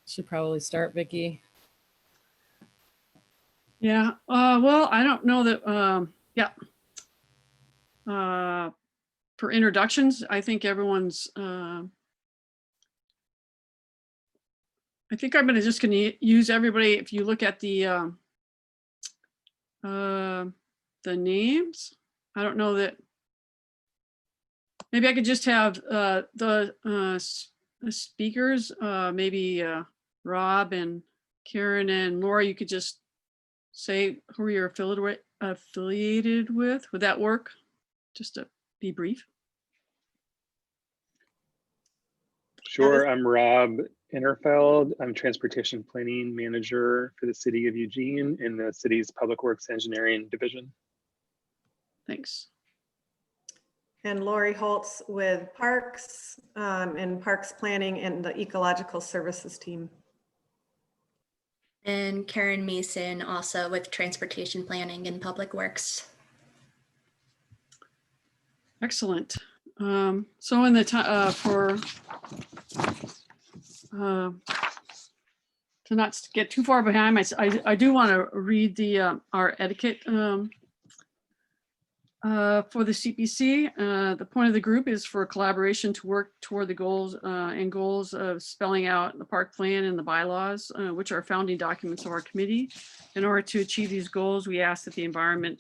should probably start, Vicki. Yeah, well, I don't know that, yeah. For introductions, I think everyone's, I think I'm just gonna use everybody. If you look at the names, I don't know that, maybe I could just have the speakers, maybe Rob and Karen and Laura, you could just say who you're affiliated with. Would that work? Just to be brief. Sure, I'm Rob Innerfeld. I'm Transportation Planning Manager for the City of Eugene in the city's Public Works Engineering Division. Thanks. And Lori Holtz with Parks and Parks Planning and the Ecological Services team. And Karen Mason, also with Transportation Planning and Public Works. Excellent. So in the time to not get too far behind, I do want to read the our etiquette for the CPC. The point of the group is for collaboration to work toward the goals of spelling out the park plan and the bylaws, which are founding documents of our committee. In order to achieve these goals, we ask that the environment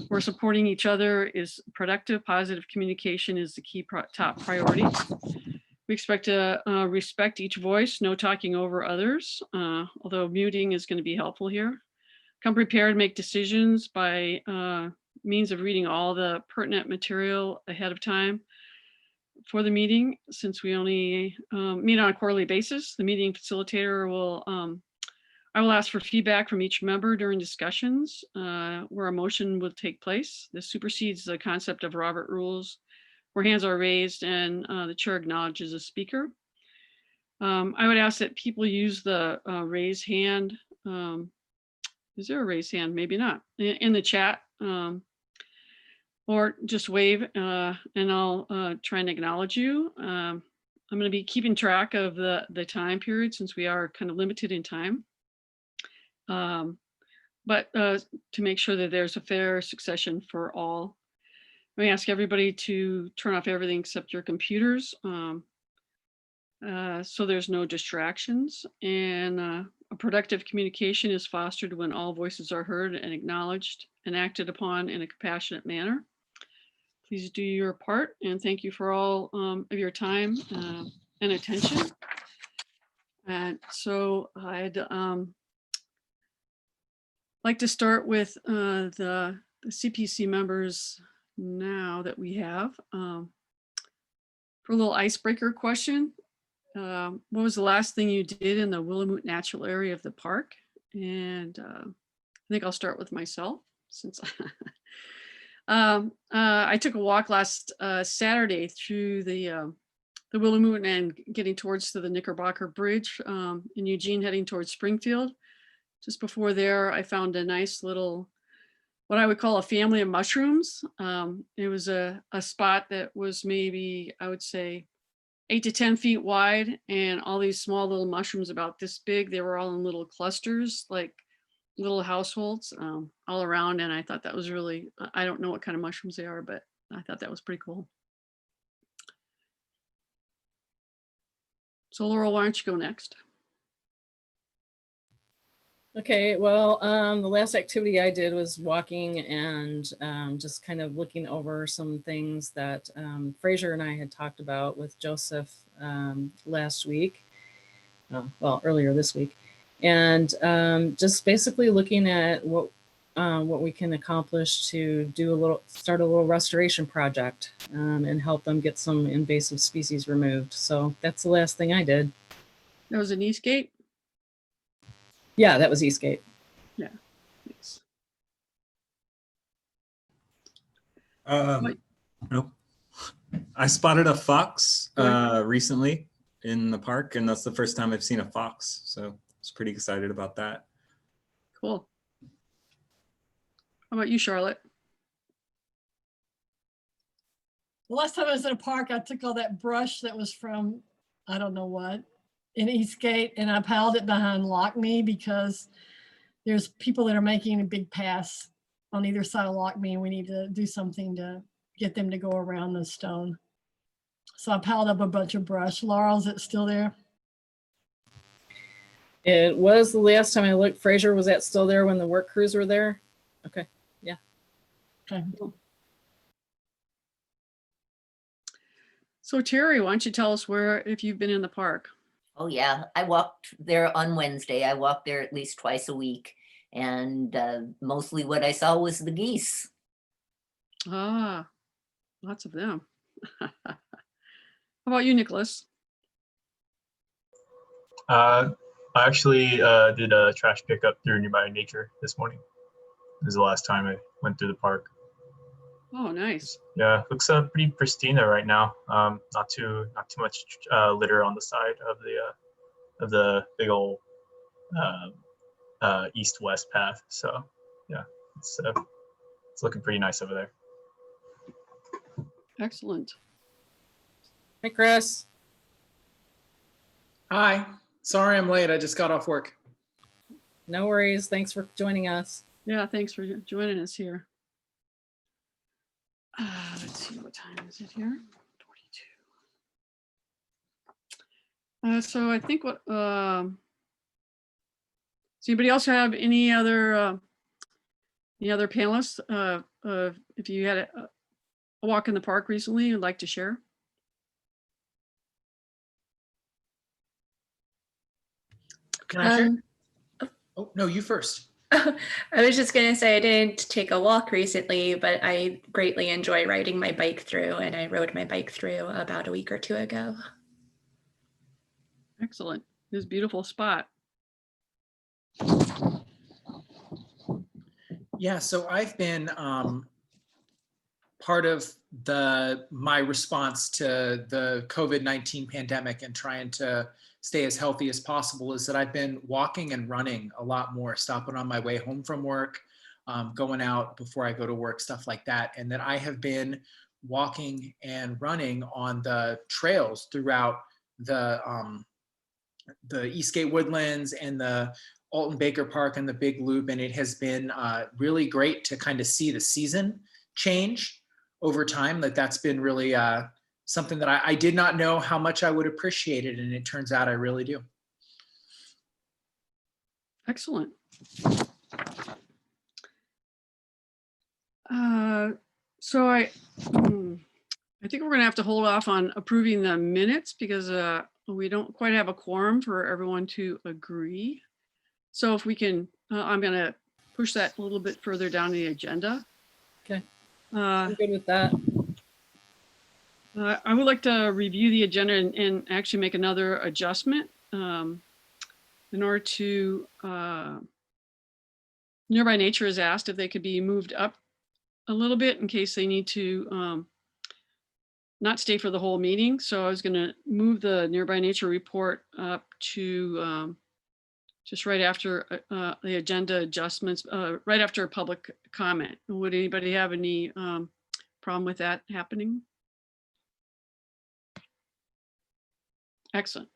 we're supporting each other is productive. Positive communication is the key top priority. We expect to respect each voice, no talking over others, although muting is going to be helpful here. Come prepared to make decisions by means of reading all the pertinent material ahead of time for the meeting. Since we only meet on a quarterly basis, the meeting facilitator will, I will ask for feedback from each member during discussions where a motion will take place. This supersedes the concept of Robert rules where hands are raised and the chair acknowledges a speaker. I would ask that people use the raise hand. Is there a raise hand? Maybe not. In the chat. Or just wave and I'll try and acknowledge you. I'm going to be keeping track of the time period since we are kind of limited in time. But to make sure that there's a fair succession for all, let me ask everybody to turn off everything except your computers so there's no distractions. And a productive communication is fostered when all voices are heard and acknowledged and acted upon in a compassionate manner. Please do your part, and thank you for all of your time and attention. And so I'd like to start with the CPC members now that we have. For a little icebreaker question, what was the last thing you did in the Whilamut natural area of the park? And I think I'll start with myself since I took a walk last Saturday through the Whilamut and getting towards to the Knickerbocker Bridge in Eugene, heading towards Springfield. Just before there, I found a nice little, what I would call a family of mushrooms. It was a spot that was maybe, I would say, 8 to 10 feet wide, and all these small little mushrooms about this big. They were all in little clusters, like little households all around. And I thought that was really, I don't know what kind of mushrooms they are, but I thought that was pretty cool. So Laurel, why don't you go next? Okay, well, the last activity I did was walking and just kind of looking over some things that Fraser and I had talked about with Joseph last week, well, earlier this week. And just basically looking at what we can accomplish to do start a little restoration project and help them get some invasive species removed. So that's the last thing I did. That was in Eastgate? Yeah, that was Eastgate. Yeah, thanks. Nope. I spotted a fox recently in the park, and that's the first time I've seen a fox. So I was pretty excited about that. Cool. How about you, Charlotte? The last time I was in a park, I took all that brush that was from, I don't know what, in Eastgate, and I piled it behind Lock Me because there's people that are making a big pass on either side of Lock Me, and we need to do something to get them to go around the stone. So I piled up a bunch of brush. Laurel, is it still there? It was the last time I looked. Fraser, was that still there when the work crews were there? Okay. Yeah. Okay. So Terry, why don't you tell us if you've been in the park? Oh yeah, I walked there on Wednesday. I walked there at least twice a week. And mostly what I saw was the geese. Ah, lots of them. How about you, Nicholas? I actually did a trash pickup through Nearby Nature this morning. This is the last time I went through the park. Oh, nice. Yeah, looks pretty pristine there right now. Not too much litter on the side of the big old east-west path. So yeah, it's looking pretty nice over there. Excellent. Hey, Chris. Hi, sorry I'm late. I just got off work. No worries. Thanks for joining us. Yeah, thanks for joining us here. Let's see, what time is it here? 42. So I think what, does anybody else have any other panelists? If you had a walk in the park recently you'd like to share? Can I share? Oh, no, you first. I was just going to say I didn't take a walk recently, but I greatly enjoy riding my bike through, and I rode my bike through about a week or two ago. Excellent. This beautiful spot. Yeah, so I've been part of my response to the COVID-19 pandemic and trying to stay as healthy as possible is that I've been walking and running a lot more, stopping on my way home from work, going out before I go to work, stuff like that. And that I have been walking and running on the trails throughout the Eastgate Woodlands and the Alton Baker Park and the Big Loop. And it has been really great to kind of see the season change over time. That's been really something that I did not know how much I would appreciate it. And it turns out I really do. Excellent. So I think we're going to have to hold off on approving the minutes because we don't quite have a quorum for everyone to agree. So if we can, I'm going to push that a little bit further down the agenda. Okay. I'm good with that. I would like to review the agenda and actually make another adjustment in order to, Nearby Nature has asked if they could be moved up a little bit in case they need to not stay for the whole meeting. So I was going to move the Nearby Nature report up to just right after the agenda adjustments, right after public comment. Would anybody have any problem with that happening? Excellent.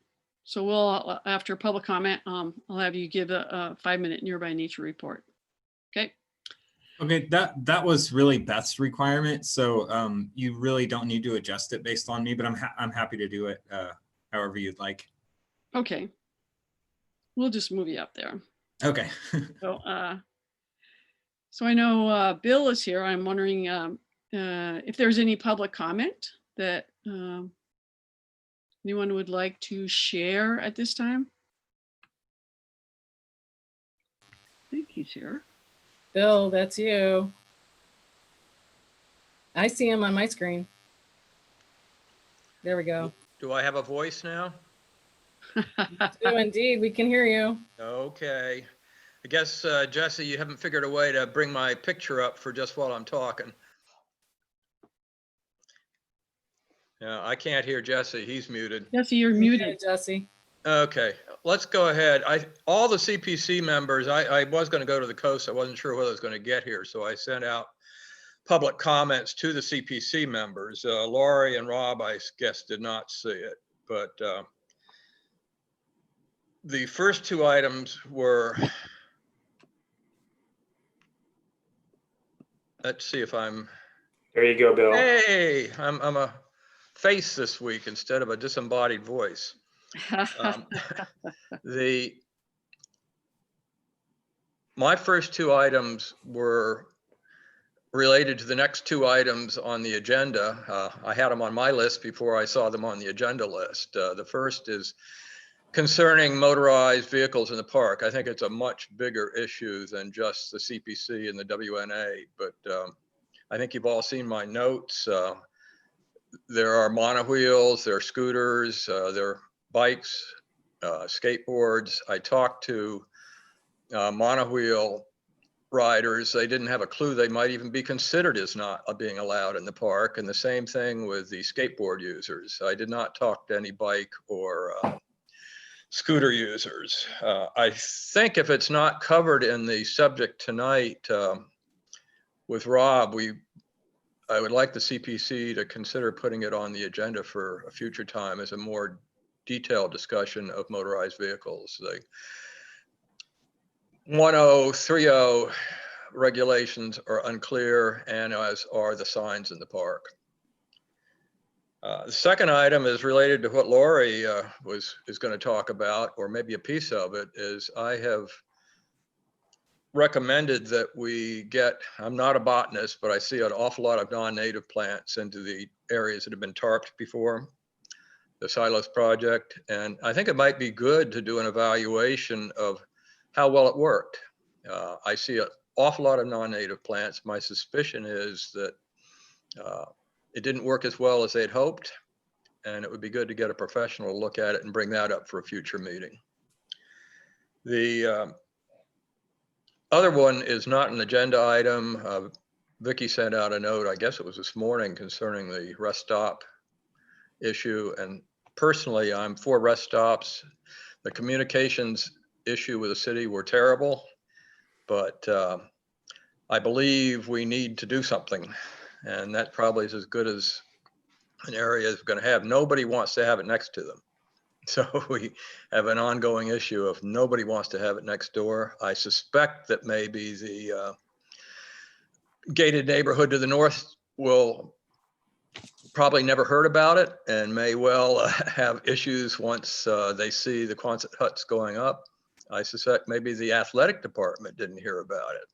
So we'll, after public comment, I'll have you give a 5-minute Nearby Nature report. Okay. Okay, that was really Beth's requirement. So you really don't need to adjust it based on me, but I'm happy to do it however you'd like. Okay. We'll just move you up there. Okay. So I know Bill is here. I'm wondering if there's any public comment that anyone would like to share at this time. I think he's here. Bill, that's you. I see him on my screen. There we go. Do I have a voice now? Oh, indeed, we can hear you. Okay. I guess, Jesse, you haven't figured a way to bring my picture up for just while I'm talking. Yeah, I can't hear Jesse. He's muted. Jesse, you're muted. Jesse. Okay, let's go ahead. All the CPC members, I was going to go to the coast. I wasn't sure whether I was going to get here. So I sent out public comments to the CPC members. Lori and Rob, I guess, did not see it. But the first two items were, let's see if I'm, There you go, Bill. hey, I'm a face this week instead of a disembodied voice. My first two items were related to the next two items on the agenda. I had them on my list before I saw them on the agenda list. The first is concerning motorized vehicles in the park. I think it's a much bigger issue than just the CPC and the WNA, but I think you've all seen my notes. There are monowheels, there are scooters, there are bikes, skateboards. I talked to monowheel riders. They didn't have a clue they might even be considered as not being allowed in the park. And the same thing with the skateboard users. I did not talk to any bike or scooter users. I think if it's not covered in the subject tonight with Rob, I would like the CPC to consider putting it on the agenda for a future time as a more detailed discussion of motorized vehicles. The 1030 regulations are unclear, and as are the signs in the park. The second item is related to what Lori is going to talk about, or maybe a piece of it, is I have recommended that we get, I'm not a botanist, but I see an awful lot of non-native plants into the areas that have been tarped before, the Silos project. And I think it might be good to do an evaluation of how well it worked. I see an awful lot of non-native plants. My suspicion is that it didn't work as well as they'd hoped, and it would be good to get a professional look at it and bring that up for a future meeting. The other one is not an agenda item. Vicky sent out a note, I guess it was this morning, concerning the rest stop issue. And personally, I'm for rest stops. The communications issue with the city were terrible, but I believe we need to do something. And that probably is as good as an area is going to have. Nobody wants to have it next to them. So we have an ongoing issue of nobody wants to have it next door. I suspect that maybe the gated neighborhood to the north will probably never heard about it and may well have issues once they see the Quonset huts going up. I suspect maybe the athletic department didn't hear about it,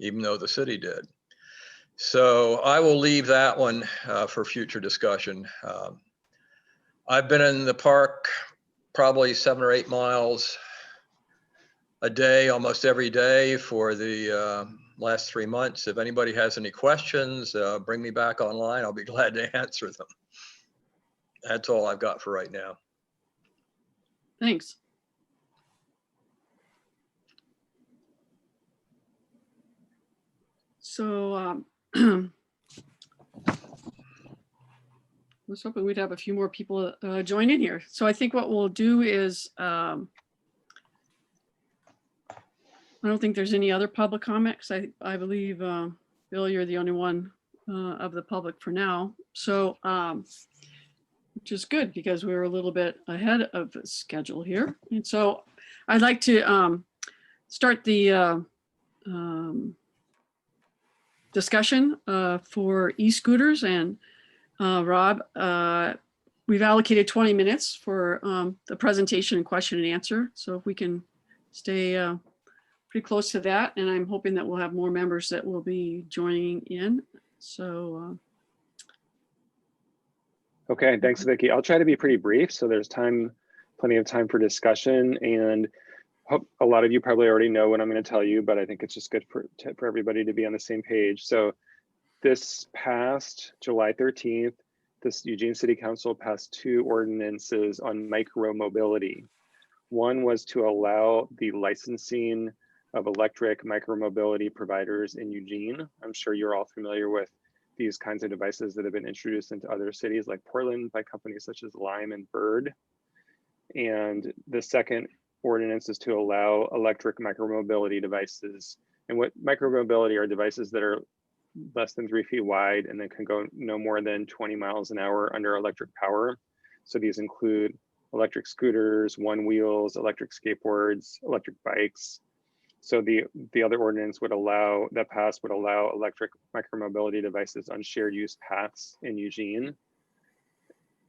even though the city did. So I will leave that one for future discussion. I've been in the park probably 7 or 8 miles a day, almost every day for the last 3 months. If anybody has any questions, bring me back online. I'll be glad to answer them. That's all I've got for right now. Thanks. So I was hoping we'd have a few more people join in here. So I think what we'll do is, I don't think there's any other public comments. I believe, Bill, you're the only one of the public for now. So, which is good because we were a little bit ahead of the schedule here. And so I'd like to start the discussion for e-scooters. And Rob, we've allocated 20 minutes for the presentation and question and answer. So if we can stay pretty close to that, and I'm hoping that we'll have more members that will be joining in. So. Okay, thanks, Vicky. I'll try to be pretty brief, so there's plenty of time for discussion. And hope a lot of you probably already know what I'm going to tell you, but I think it's just good for everybody to be on the same page. So this past July 13th, this Eugene City Council passed 2 ordinances on micromobility. One was to allow the licensing of electric micromobility providers in Eugene. I'm sure you're all familiar with these kinds of devices that have been introduced into other cities like Portland by companies such as Lime and Bird. And the second ordinance is to allow electric micromobility devices. And what micromobility are devices that are less than 3 feet wide and then can go no more than 20 miles an hour under electric power. So these include electric scooters, one wheels, electric skateboards, electric bikes. So the other ordinance would allow, that passed would allow electric micromobility devices on shared use paths in Eugene.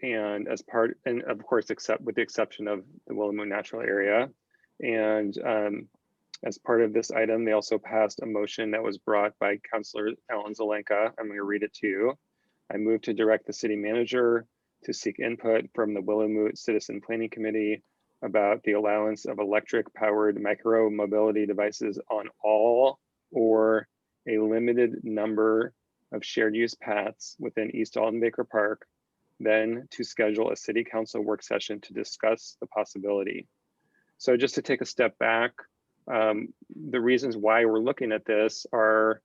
And as part, and of course, except with the exception of the Whilamut natural area. And as part of this item, they also passed a motion that was brought by Councilor Alton Zelenka. I'm going to read it to you. I move to direct the city manager to seek input from the Whilamut Citizen Planning Committee about the allowance of electric powered micro mobility devices on all or a limited number of shared use paths within East Alton Baker Park, then to schedule a city council work session to discuss the possibility. So just to take a step back, the reasons why we're looking at this are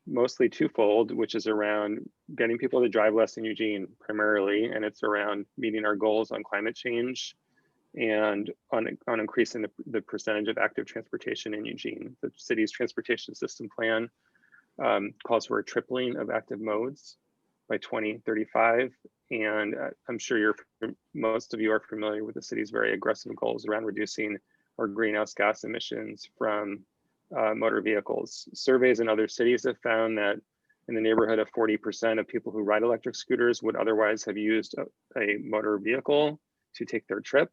mostly twofold, which is around getting people to drive less in Eugene primarily, and it's around meeting our goals on climate change and on increasing the percentage of active transportation in Eugene. The city's transportation system plan calls for a tripling of active modes by 2035. And I'm sure most of you are familiar with the city's very aggressive goals around reducing our greenhouse gas emissions from motor vehicles. Surveys in other cities have found that in the neighborhood of 40% of people who ride electric scooters would otherwise have used a motor vehicle to take their trip.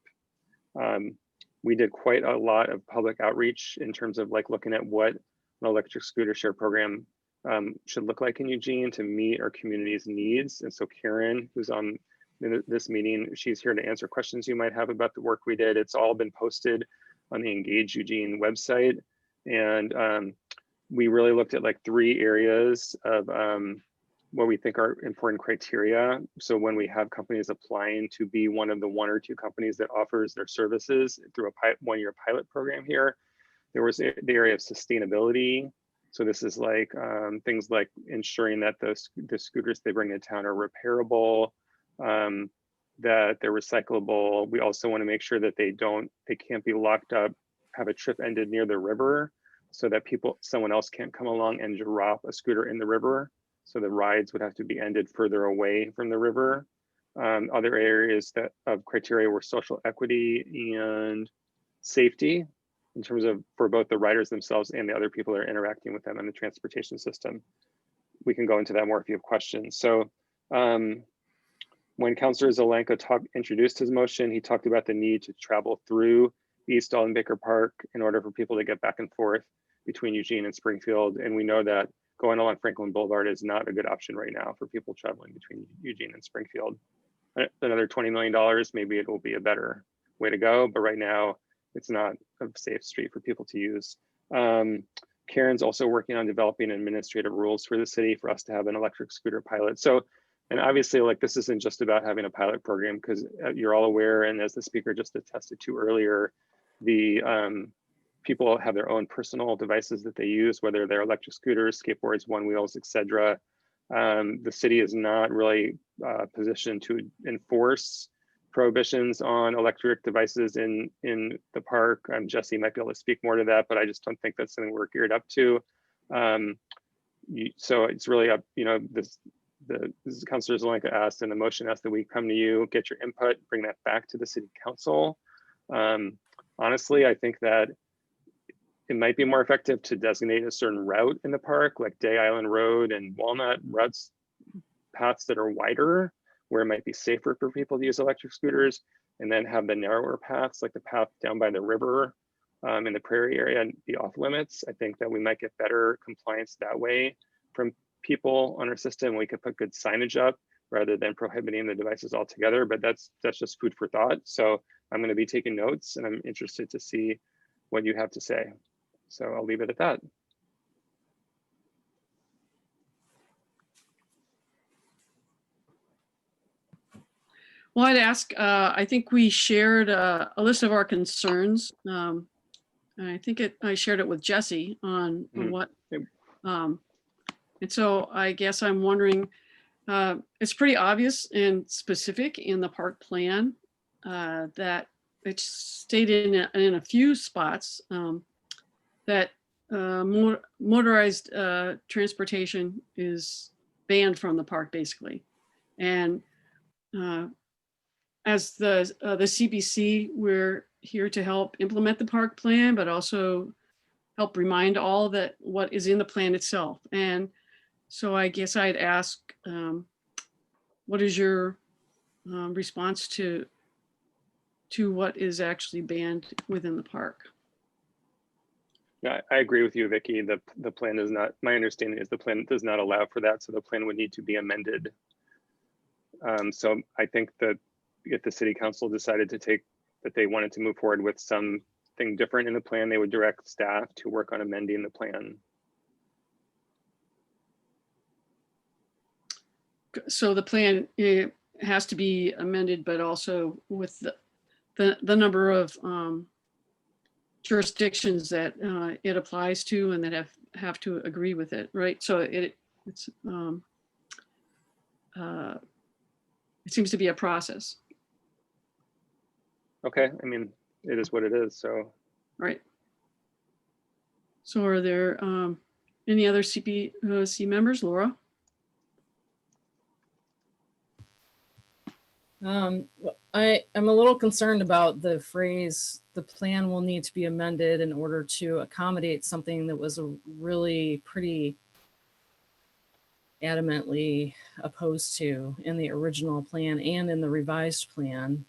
We did quite a lot of public outreach in terms of like looking at what an electric scooter share program should look like in Eugene to meet our community's needs. And so Karen, who's on this meeting, she's here to answer questions you might have about the work we did. It's all been posted on the Engage Eugene website. And we really looked at like 3 areas of what we think are important criteria. So when we have companies applying to be one of the 1 or 2 companies that offers their services through a 1-year pilot program here, there was the area of sustainability. So this is like things like ensuring that the scooters they bring to town are repairable, that they're recyclable. We also want to make sure that they can't be locked up, have a trip ended near the river, so that someone else can't come along and drop a scooter in the river. So the rides would have to be ended further away from the river. Other areas of criteria were social equity and safety in terms of for both the riders themselves and the other people that are interacting with them in the transportation system. We can go into that more if you have questions. So when Councilor Zelenka introduced his motion, he talked about the need to travel through East Alton Baker Park in order for people to get back and forth between Eugene and Springfield. And we know that going along Franklin Boulevard is not a good option right now for people traveling between Eugene and Springfield. Another $20 million, maybe it will be a better way to go, but right now it's not a safe street for people to use. Karen's also working on developing administrative rules for the city for us to have an electric scooter pilot. So, and obviously like this isn't just about having a pilot program, because you're all aware, and as the speaker just attested to earlier, the people have their own personal devices that they use, whether they're electric scooters, skateboards, one wheels, etc. The city is not really positioned to enforce prohibitions on electric devices in the park. Jesse might be able to speak more to that, but I just don't think that's something we're geared up to. So it's really up, this is Councilor Zelenka asked, and the motion asked that we come to you, get your input, bring that back to the city council. Honestly, I think that it might be more effective to designate a certain route in the park, like Day Island Road and Walnut routes, paths that are wider, where it might be safer for people to use electric scooters, and then have the narrower paths, like the path down by the river in the prairie area, and be off limits. I think that we might get better compliance that way from people on our system. We could put good signage up rather than prohibiting the devices altogether, but that's just food for thought. So I'm going to be taking notes, and I'm interested to see what you have to say. So I'll leave it at that. Well, I'd ask, I think we shared a list of our concerns. I think I shared it with Jesse on what, and so I guess I'm wondering, it's pretty obvious and specific in the park plan that it's stated in a few spots that motorized transportation is banned from the park, basically. And as the CPC, we're here to help implement the park plan, but also help remind all that what is in the plan itself. And so I guess I'd ask, what is your response to what is actually banned within the park? Yeah, I agree with you, Vicky. The plan does not, my understanding is the plan does not allow for that. So the plan would need to be amended. So I think that if the city council decided to that they wanted to move forward with something different in the plan, they would direct staff to work on amending the plan. So the plan has to be amended, but also with the number of jurisdictions that it applies to and that have to agree with it, right? So it seems to be a process. Okay, I mean, it is what it is, so. Right. So are there any other CPC members, Laura? I'm a little concerned about the phrase, the plan will need to be amended in order to accommodate something that was really pretty adamantly opposed to in the original plan and in the revised plan.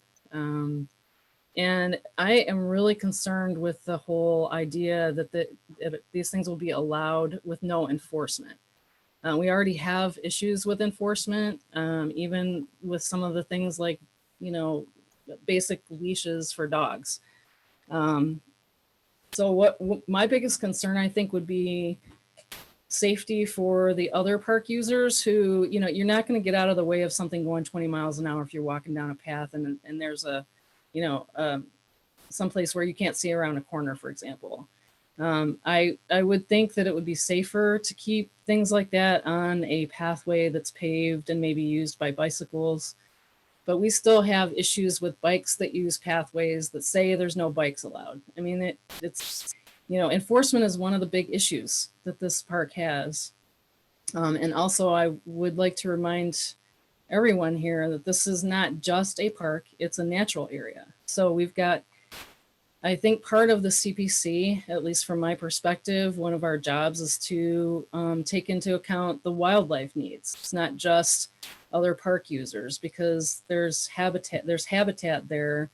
And I am really concerned with the whole idea that these things will be allowed with no enforcement. We already have issues with enforcement, even with some of the things like, you know, basic leashes for dogs. So what my biggest concern, I think, would be safety for the other park users who, you know, you're not going to get out of the way of something going 20 miles an hour if you're walking down a path and there's a, you know, someplace where you can't see around a corner, for example. I would think that it would be safer to keep things like that on a pathway that's paved and maybe used by bicycles. But we still have issues with bikes that use pathways that say there's no bikes allowed. I mean, it's, you know, enforcement is one of the big issues that this park has. And also I would like to remind everyone here that this is not just a park, it's a natural area. So we've got, I think part of the CPC, at least from my perspective, one of our jobs is to take into account the wildlife needs. It's not just other park users, because there's habitat there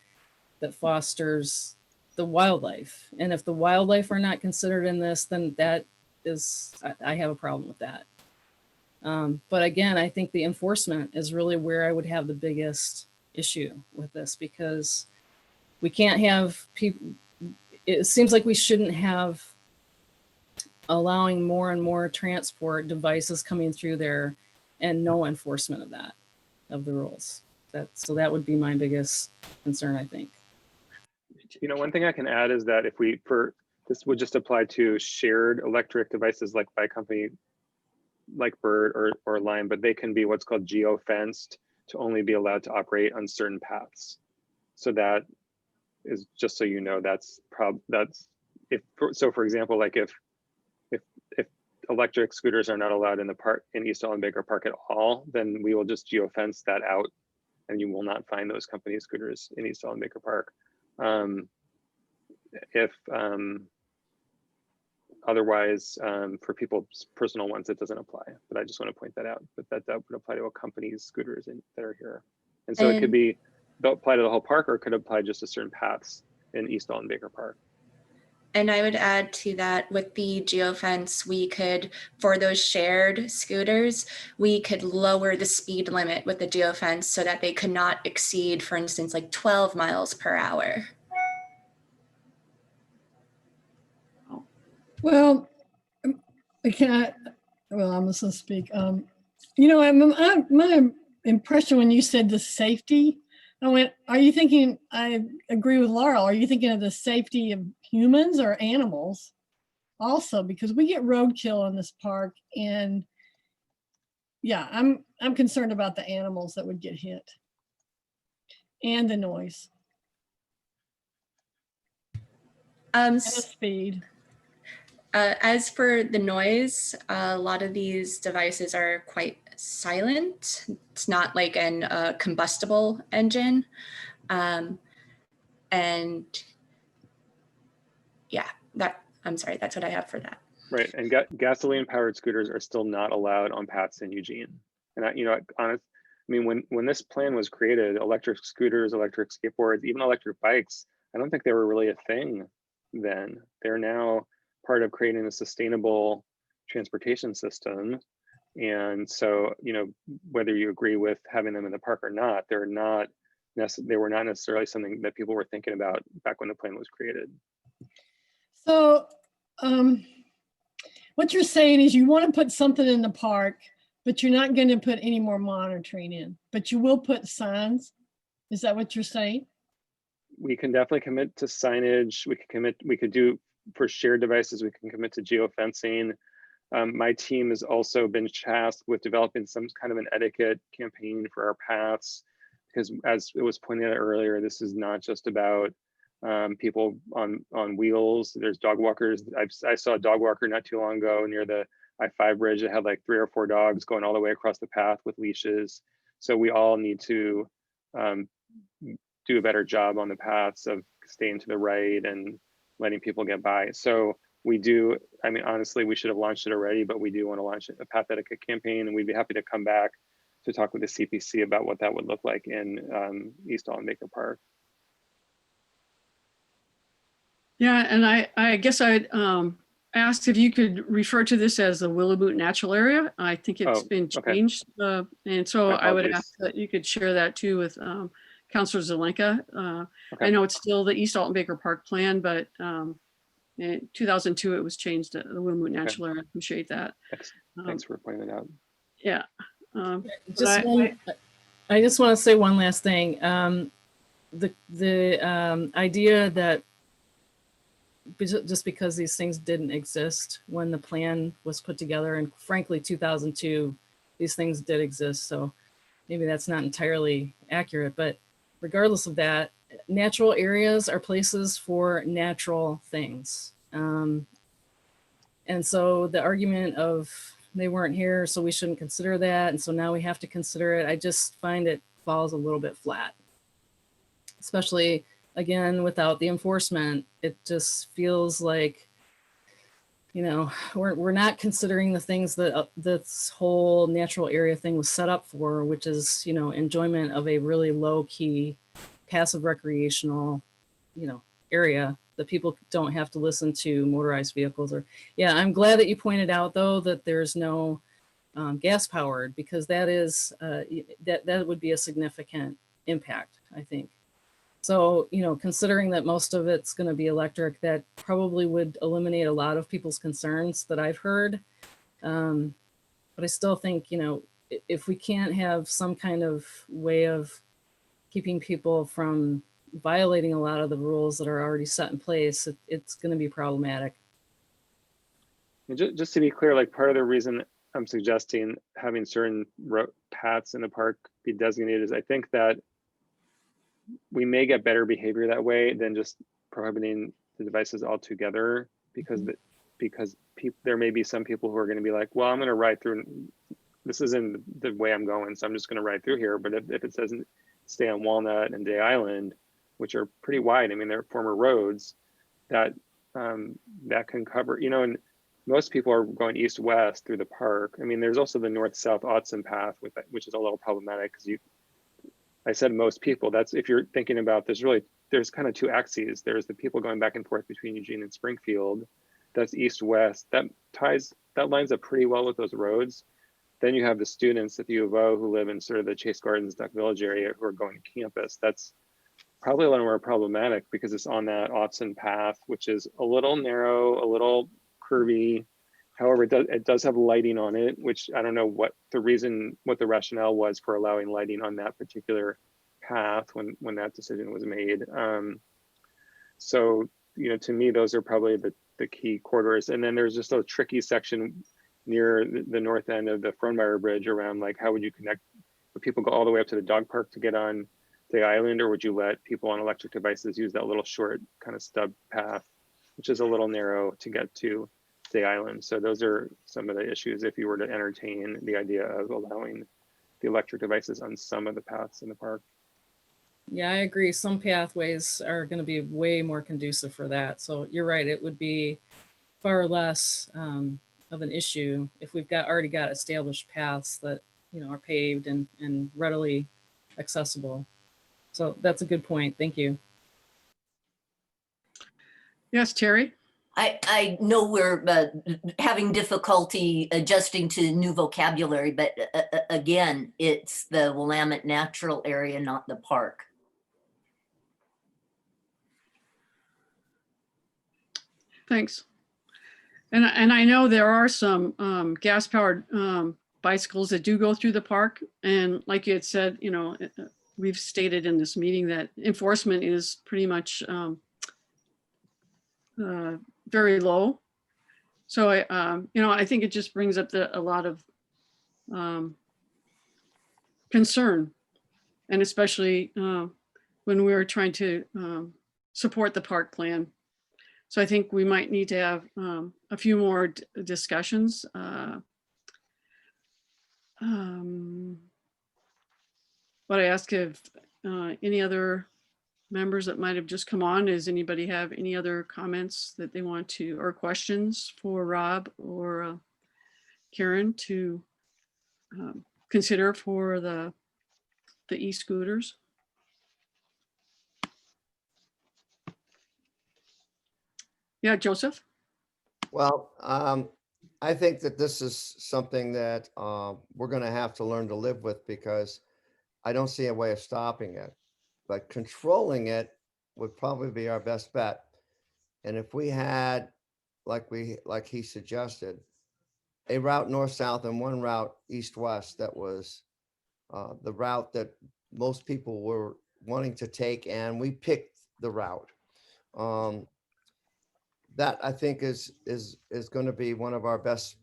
that fosters the wildlife. And if the wildlife are not considered in this, then that is, I have a problem with that. But again, I think the enforcement is really where I would have the biggest issue with this, because we can't have people, it seems like we shouldn't have allowing more and more transport devices coming through there and no enforcement of that, of the rules. So that would be my biggest concern, I think. You know, one thing I can add is that if this would just apply to shared electric devices like by company, like Bird or Lime, but they can be what's called geo-fenced to only be allowed to operate on certain paths. So that is, just so you know, so for example, like if electric scooters are not allowed in the park in East Alton Baker Park at all, then we will just geo-fence that out and you will not find those company scooters in East Alton Baker Park. Otherwise, for people's personal ones, it doesn't apply, but I just want to point that out, but that would apply to a company's scooters that are here. And so it could be, they'll apply to the whole park, or it could apply just to certain paths in East Alton Baker Park. And I would add to that, with the geofence, we could, for those shared scooters, we could lower the speed limit with the geofence so that they could not exceed, for instance, like 12 miles per hour. Well, I'm just gonna speak. You know, my impression when you said the safety, I went, are you thinking, I agree with Laurel, are you thinking of the safety of humans or animals also? Because we get roadkill in this park, and yeah, I'm concerned about the animals that would get hit and the noise and the speed. As for the noise, a lot of these devices are quite silent. It's not like an combustible engine. And yeah, I'm sorry, that's what I have for that. Right, and gasoline-powered scooters are still not allowed on paths in Eugene. And I mean, when this plan was created, electric scooters, electric skateboards, even electric bikes, I don't think they were really a thing then. They're now part of creating a sustainable transportation system. And so, whether you agree with having them in the park or not, they were not necessarily something that people were thinking about back when the plan was created. So what you're saying is you want to put something in the park, but you're not going to put any more monitoring in, but you will put signs. Is that what you're saying? We can definitely commit to signage. We could do for shared devices, we can commit to geofencing. My team has also been tasked with developing some kind of an etiquette campaign for our paths, because as it was pointed out earlier, this is not just about people on wheels. There's dog walkers. I saw a dog walker not too long ago near the I-5 bridge that had like 3 or 4 dogs going all the way across the path with leashes. So we all need to do a better job on the paths of staying to the right and letting people get by. So we do, I mean, honestly, we should have launched it already, but we do want to launch a path etiquette campaign, and we'd be happy to come back to talk with the CPC about what that would look like in East Alton Baker Park. Yeah, and I guess I'd ask if you could refer to this as the Whilamut Natural Area. I think it's been changed. Okay. And so I would ask that you could share that too with Councilor Zelenka. Okay. I know it's still the East Alton Baker Park plan, but in 2002 it was changed to the Whilamut Natural Area. I appreciate that. Thanks for pointing it out. Yeah. I just want to say one last thing. The idea that just because these things didn't exist when the plan was put together, and frankly 2002, these things did exist, so maybe that's not entirely accurate, but regardless of that, natural areas are places for natural things. And so the argument of they weren't here, so we shouldn't consider that, and so now we have to consider it, I just find it falls a little bit flat. Especially, again, without the enforcement, it just feels like, we're not considering the things that this whole natural area thing was set up for, which is, enjoyment of a really low-key, passive recreational, area that people don't have to listen to motorized vehicles. Or, yeah, I'm glad that you pointed out though that there's no gas powered, because that is that would be a significant impact, I think. So, considering that most of it's going to be electric, that probably would eliminate a lot of people's concerns that I've heard. But I still think, if we can't have some kind of way of keeping people from violating a lot of the rules that are already set in place, it's going to be problematic. Just to be clear, like part of the reason I'm suggesting having certain paths in the park be designated is I think that we may get better behavior that way than just prohibiting the devices altogether, because there may be some people who are going to be like, well, I'm going to ride through, this isn't the way I'm going, so I'm just going to ride through here. But if it doesn't stay on Walnut and Day Island, which are pretty wide, I mean, they're former roads, that that can cover, and most people are going east-west through the park. I mean, there's also the north-south Autzen path, which is a little problematic because I said most people, that's if you're thinking about, there's kind of 2 axes. There's the people going back and forth between Eugene and Springfield. That's east-west. That lines up pretty well with those roads. Then you have the students at the U of O who live in sort of the Chase Gardens, Duck Village area who are going to campus. That's probably a little more problematic because it's on that Autzen path, which is a little narrow, a little curvy. However, it does have lighting on it, which I don't know what the rationale was for allowing lighting on that particular path when that decision was made. So, to me, those are probably the key corridors. And then there's just a tricky section near the north end of the Frohnmeyer Bridge around, like, how would you connect? Would people go all the way up to the dog park to get on the island, or would you let people on electric devices use that little short kind of stub path, which is a little narrow to get to Day Island. So those are some of the issues if you were to entertain the idea of allowing the electric devices on some of the paths in the park. Yeah, I agree. Some pathways are going to be way more conducive for that. So you're right. It would be far less of an issue if we've already got established paths that, you know, are paved and readily accessible. So that's a good point. Thank you. Yes, Terry? I know we're having difficulty adjusting to new vocabulary, but again, it's the Willamette Natural Area, not the park. Thanks. And I know there are some gas-powered bicycles that do go through the park. And like you had said, you know, we've stated in this meeting that enforcement is pretty much very low. So you know, I think it just brings up a lot of concern, and especially when we were trying to support the park plan. So I think we might need to have a few more discussions. But I ask if any other members that might have just come on, does anybody have any other comments that they want to, or questions for Rob or Karen to consider for the e-scooters? Yeah, Joseph? Well, I think that this is something that we're going to have to learn to live with, because I don't see a way of stopping it, but controlling it would probably be our best bet. And if we had, like he suggested, a route north-south and one route east-west, that was the route that most people were wanting to take, and we picked the route. That I think is going to be one of our best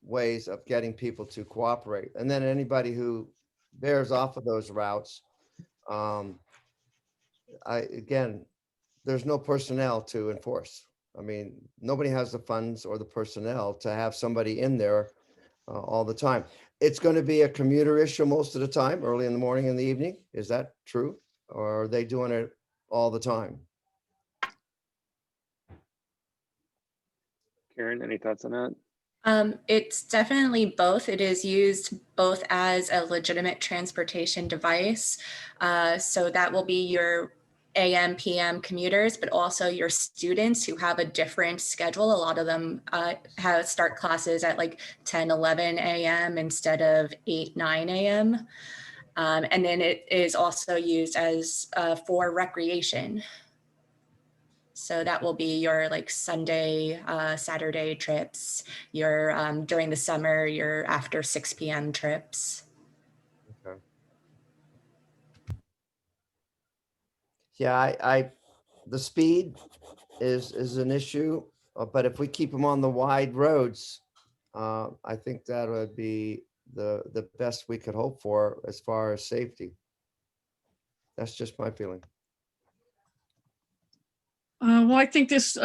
ways of getting people to cooperate. And then anybody who bears off of those routes, again, there's no personnel to enforce. I mean, nobody has the funds or the personnel to have somebody in there all the time. It's going to be a commuter issue most of the time, early in the morning and the evening. Is that true? Or are they doing it all the time? Karen, any thoughts on that? It's definitely both. It is used both as a legitimate transportation device. So that will be your AM, PM commuters, but also your students who have a different schedule. A lot of them start classes at like 10, 11 a.m. instead of 8, 9 a.m. And then it is also used as for recreation. So that will be your like Sunday, Saturday trips, your during the summer, your after 6 p.m. trips. Okay. Yeah, the speed is an issue, but if we keep them on the wide roads, I think that would be the best we could hope for as far as safety. That's just my feeling. Well, I think this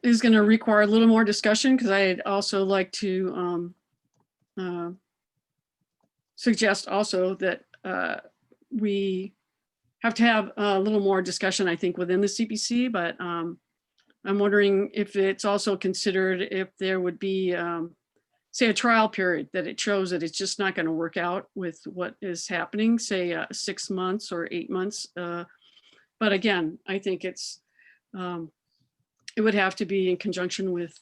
is going to require a little more discussion, because I'd also like to suggest also that we have to have a little more discussion, I think, within the CPC, but I'm wondering if it's also considered if there would be, say, a trial period that it shows that it's just not going to work out with what is happening, say 6 months or 8 months. But again, I think it's, it would have to be in conjunction with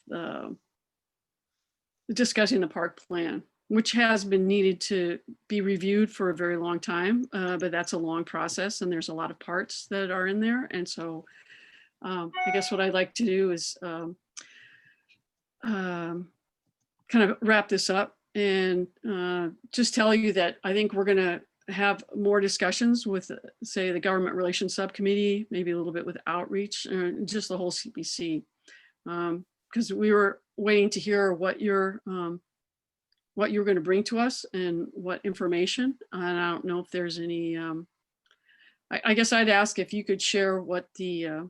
discussing the park plan, which has been needed to be reviewed for a very long time, but that's a long process and there's a lot of parts that are in there. And so I guess what I'd like to do is kind of wrap this up and just tell you that I think we're going to have more discussions with, say, the Government Relations Subcommittee, maybe a little bit with outreach, just the whole CPC, because we were waiting to hear what you're going to bring to us and what information. And I don't know if there's any. I guess I'd ask if you could share what the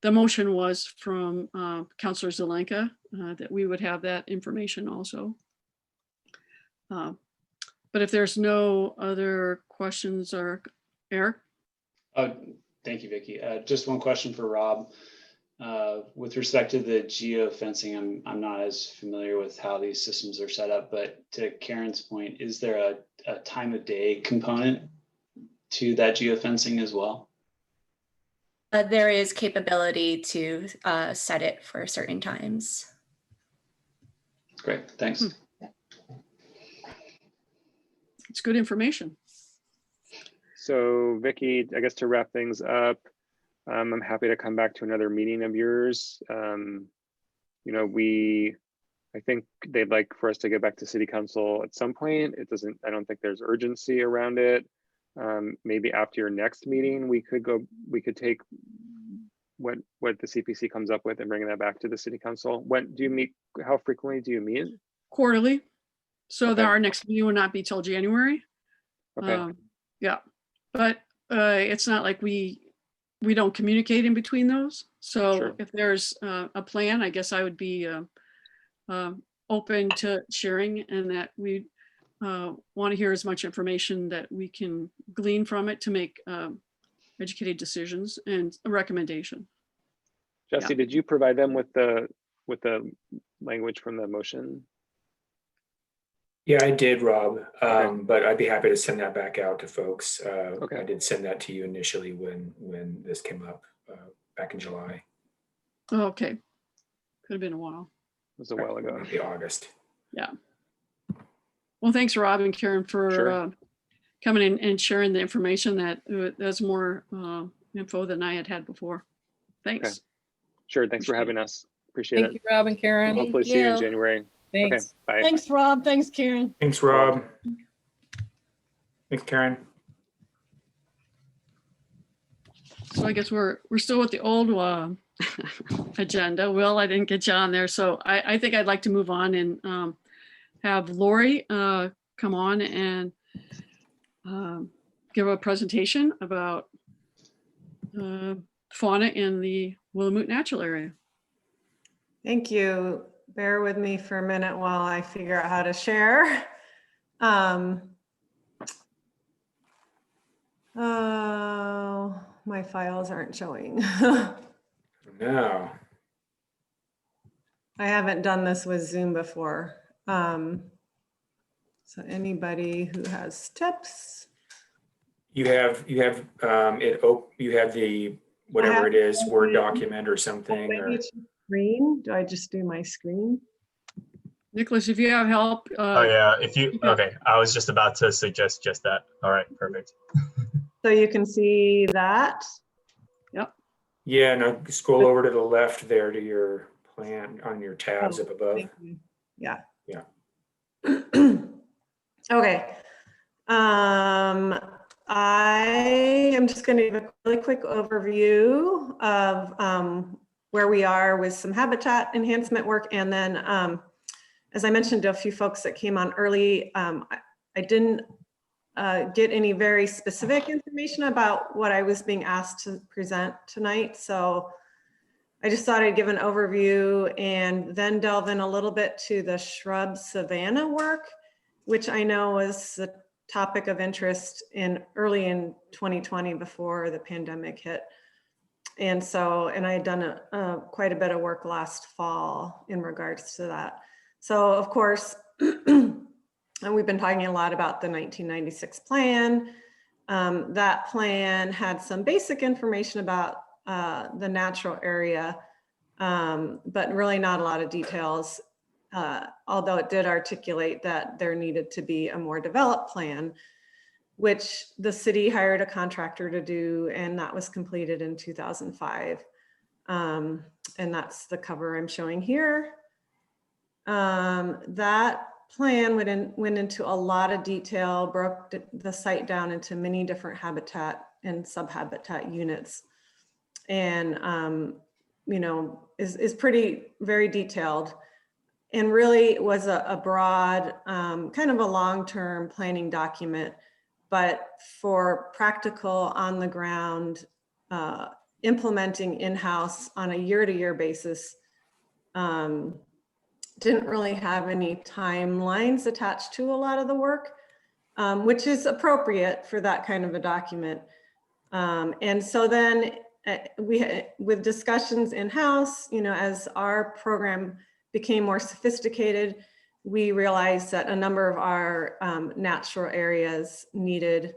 the motion was from Counselor Zelenka that we would have that information also. But if there's no other questions, or Eric? Thank you, Vicki. Just one question for Rob. With respect to the geofencing, I'm not as familiar with how these systems are set up, but to Karen's point, is there a time of day component to that geofencing as well? There is capability to set it for certain times. Great, thanks. It's good information. So Vicki, I guess to wrap things up, I'm happy to come back to another meeting of yours. You know, I think they'd like for us to get back to City Council at some point. I don't think there's urgency around it. Maybe after your next meeting, we could take what the CPC comes up with and bring that back to the City Council. When do you meet? How frequently do you meet? Quarterly. So Okay. our next meeting will not be till January. Okay. Yeah, but it's not like we don't communicate in between those. So Sure. if there's a plan, I guess I would be open to sharing, and that we want to hear as much information that we can glean from it to make educated decisions and a recommendation. Jesse, did you provide them with the language from the motion? Yeah, I did, Rob, Okay. but I'd be happy to send that back out to folks. Okay. I did send that to you initially when this came up back in July. Oh, okay. Could have been a while. It was a while ago. Maybe August. Yeah. Well, thanks, Rob and Karen, for Sure. coming in and sharing the information. That's more info than I had before. Thanks. Okay. Sure. Thanks for having us. Appreciate Thank it. you, Rob and Karen. We'll hopefully see you in January. Thanks. Okay. Bye. Thanks, Rob. Thanks, Karen. Thanks, Rob. Thanks, Karen. So I guess we're still with the old agenda. Will, I didn't get you on there. So I think I'd like to move on and have Lori come on and give a presentation about fauna in the Whilamut Natural Area. Thank you. Bear with me for a minute while I figure out how to share. Oh, my files aren't showing. No. I haven't done this with Zoom before. So anybody who has tips? You have the whatever it is, Word document or something. Or Screen? Do I just do my screen? Nicholas, if you have help. Oh yeah, okay. I was just about to suggest just that. All right, perfect. So you can see that. Yep. Yeah, now scroll over to the left there to your plan on your tabs up above. Thank you. Yeah. Yeah. Okay. I am just going to give a really quick overview of where we are with some habitat enhancement work. And then, as I mentioned to a few folks that came on early, I didn't get any very specific information about what I was being asked to present tonight. So I just thought I'd give an overview and then delve in a little bit to the Shrub Savanna work, which I know was the topic of interest early in 2020 before the pandemic hit. And I had done quite a bit of work last fall in regards to that. So of course, and we've been talking a lot about the 1996 plan. That plan had some basic information about the natural area, but really not a lot of details. Although it did articulate that there needed to be a more developed plan, which the city hired a contractor to do, and that was completed in 2005. And that's the cover I'm showing here. That plan went into a lot of detail, broke the site down into many different habitat and subhabitat units, and is very detailed. And really was a broad, kind of a long-term planning document, but for practical on the ground implementing in-house on a year-to-year basis. Didn't really have any timelines attached to a lot of the work, which is appropriate for that kind of a document. And so then with discussions in-house, you know, as our program became more sophisticated, we realized that a number of our natural areas needed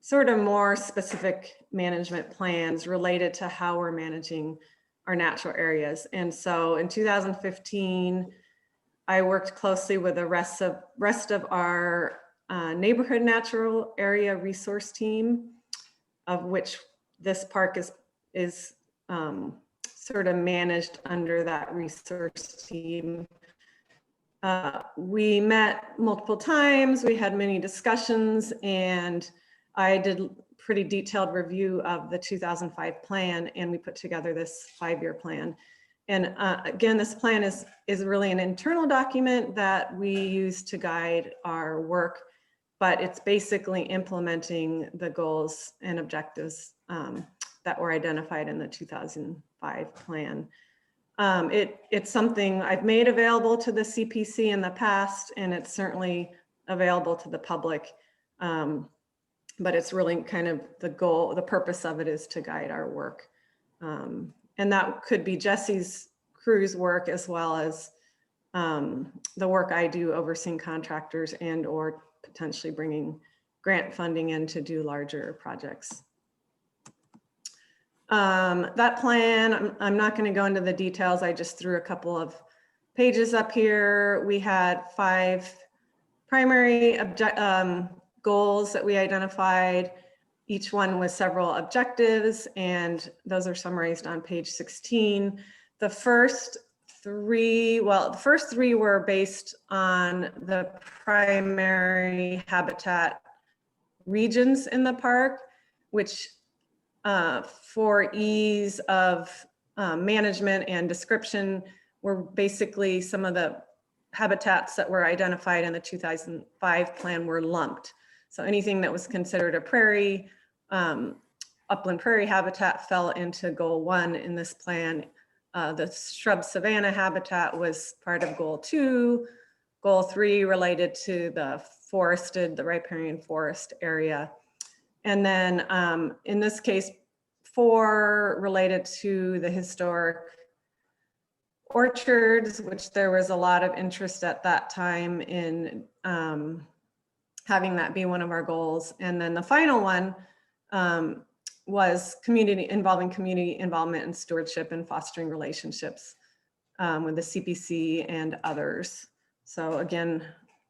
sort of more specific management plans related to how we're managing our natural areas. And so in 2015, I worked closely with the rest of our neighborhood natural area resource team, of which this park is sort of managed under that resource team. We met multiple times, we had many discussions, and I did pretty detailed review of the 2005 plan, and we put together this 5-year plan. And again, this plan is really an internal document that we use to guide our work, but it's basically implementing the goals and objectives that were identified in the 2005 plan. It's something I've made available to the CPC in the past, and it's certainly available to the public. But it's really kind of the goal, the purpose of it is to guide our work. And that could be Jesse's crew's work, as well as the work I do overseeing contractors and or potentially bringing grant funding in to do larger projects. That plan, I'm not going to go into the details. I just threw a couple of pages up here. We had 5 primary goals that we identified. Each one with several objectives, and those are summarized on page 16. The first 3 were based on the primary habitat regions in the park, which for ease of management and description were basically some of the habitats that were identified in the 2005 plan were lumped. So anything that was considered a prairie, upland prairie habitat fell into goal 1 in this plan. The shrub savanna habitat was part of goal 2. Goal 3 related to the riparian forest area. And then in this case, 4 related to the historic orchards, which there was a lot of interest at that time in having that be one of our goals. And then the final one was involving community involvement and stewardship and fostering relationships with the CPC and others. So again,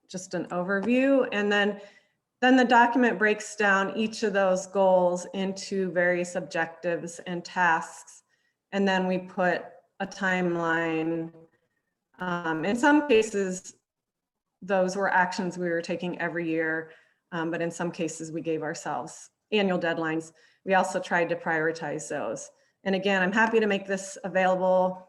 just an overview. And then the document breaks down each of those goals into various objectives and tasks. And then we put a timeline. In some cases, those were actions we were taking every year, but in some cases we gave ourselves annual deadlines. We also tried to prioritize those. And again, I'm happy to make this available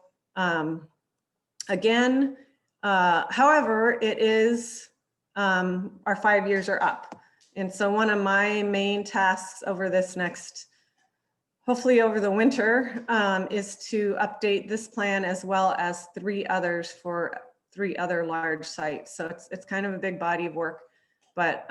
again. However, it is, our 5 years are up. And so one of my main tasks over this next, hopefully over the winter, is to update this plan as well as 3 others for 3 other large sites. So it's kind of a big body of work, but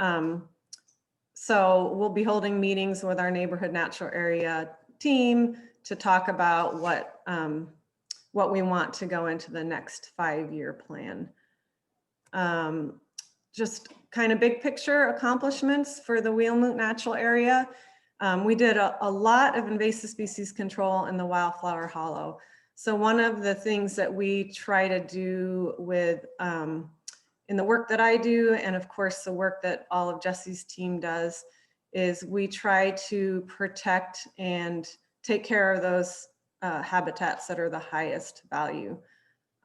so we'll be holding meetings with our neighborhood natural area team to talk about what we want to go into the next 5-year plan. Just kind of big picture accomplishments for the Whilamut natural area. We did a lot of invasive species control in the Wildflower Hollow. So one of the things that we try to do with in the work that I do, and of course the work that all of Jesse's team does, is we try to protect and take care of those habitats that are the highest value.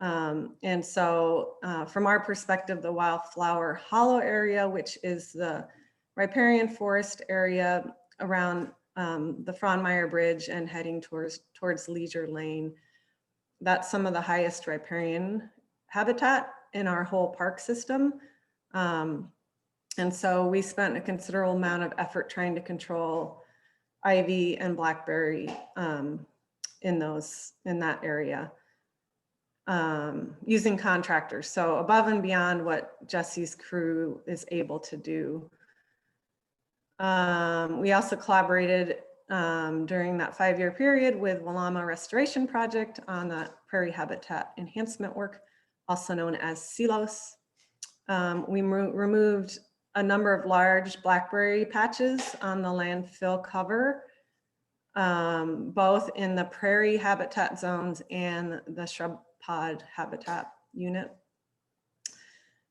And so from our perspective, the Wildflower Hollow area, which is the riparian forest area around the Fronmeyer Bridge and heading towards Leisure Lane, that's some of the highest riparian habitat in our whole park system. And so we spent a considerable amount of effort trying to control ivy and blackberry in that area using contractors. So above and beyond what Jesse's crew is able to do. We also collaborated during that 5-year period with Whilamut Restoration Project on the prairie habitat enhancement work, also known as CELOS. We removed a number of large blackberry patches on the landfill cover, both in the prairie habitat zones and the shrub pod habitat unit.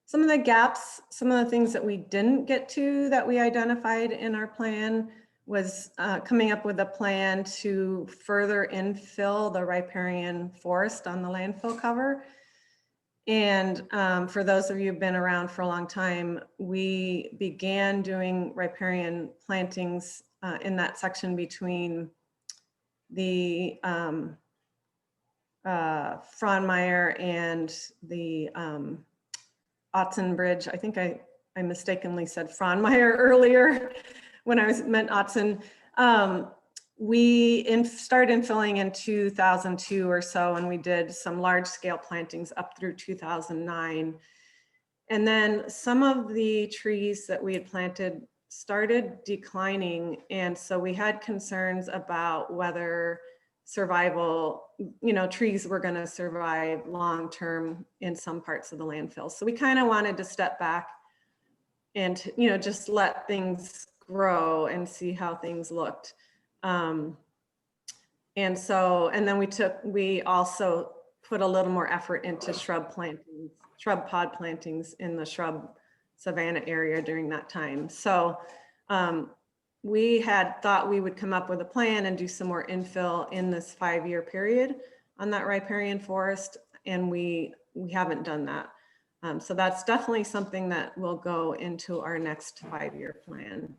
Some of the gaps, some of the things that we didn't get to that we identified in our plan was coming up with a plan to further infill the riparian forest on the landfill cover. And for those of you who've been around for a long time, we began doing riparian plantings in that section between the Fronmeyer and the Alton Bridge. I think I mistakenly said Fronmeyer earlier when I meant Alton. We started infilling in 2002 or so, and we did some large scale plantings up through 2009. And then some of the trees that we had planted started declining. And so we had concerns about whether survival, trees were going to survive long-term in some parts of the landfill. So we kind of wanted to step back and, just let things grow and see how things looked. And then we also put a little more effort into shrub pod plantings in the Shrub Savanna area during that time. So we had thought we would come up with a plan and do some more infill in this 5-year period on that riparian forest, and we haven't done that. So that's definitely something that will go into our next 5-year plan.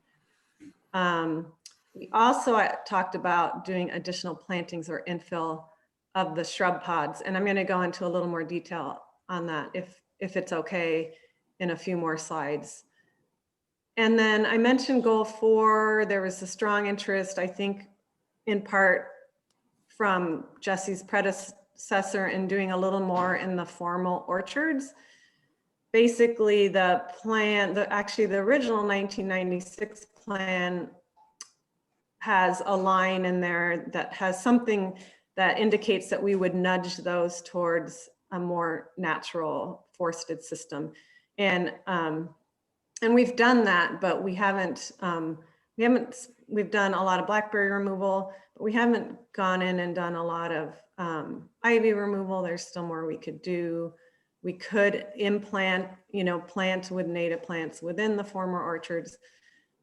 We also talked about doing additional plantings or infill of the shrub pods, and I'm going to go into a little more detail on that if it's okay in a few more slides. And then I mentioned goal 4. There was a strong interest, I think, in part from Jesse's predecessor in doing a little more in the formal orchards. Basically, the plan, actually the original 1996 plan has a line in there that has something that indicates that we would nudge those towards a more natural forested system. And we've done that, but we've done a lot of blackberry removal, but we haven't gone in and done a lot of ivy removal. There's still more we could do. We could implant, plant with native plants within the former orchards.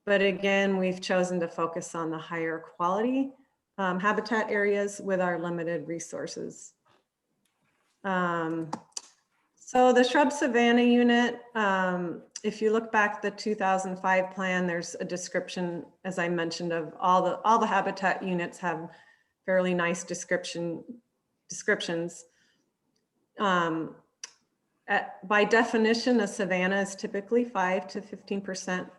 But again, we've chosen to focus on the higher quality habitat areas with our limited resources. So the Shrub Savanna unit, if you look back the 2005 plan, there's a description, as I mentioned, of all the habitat units have fairly nice descriptions. By definition, a savanna is typically 5 to 15%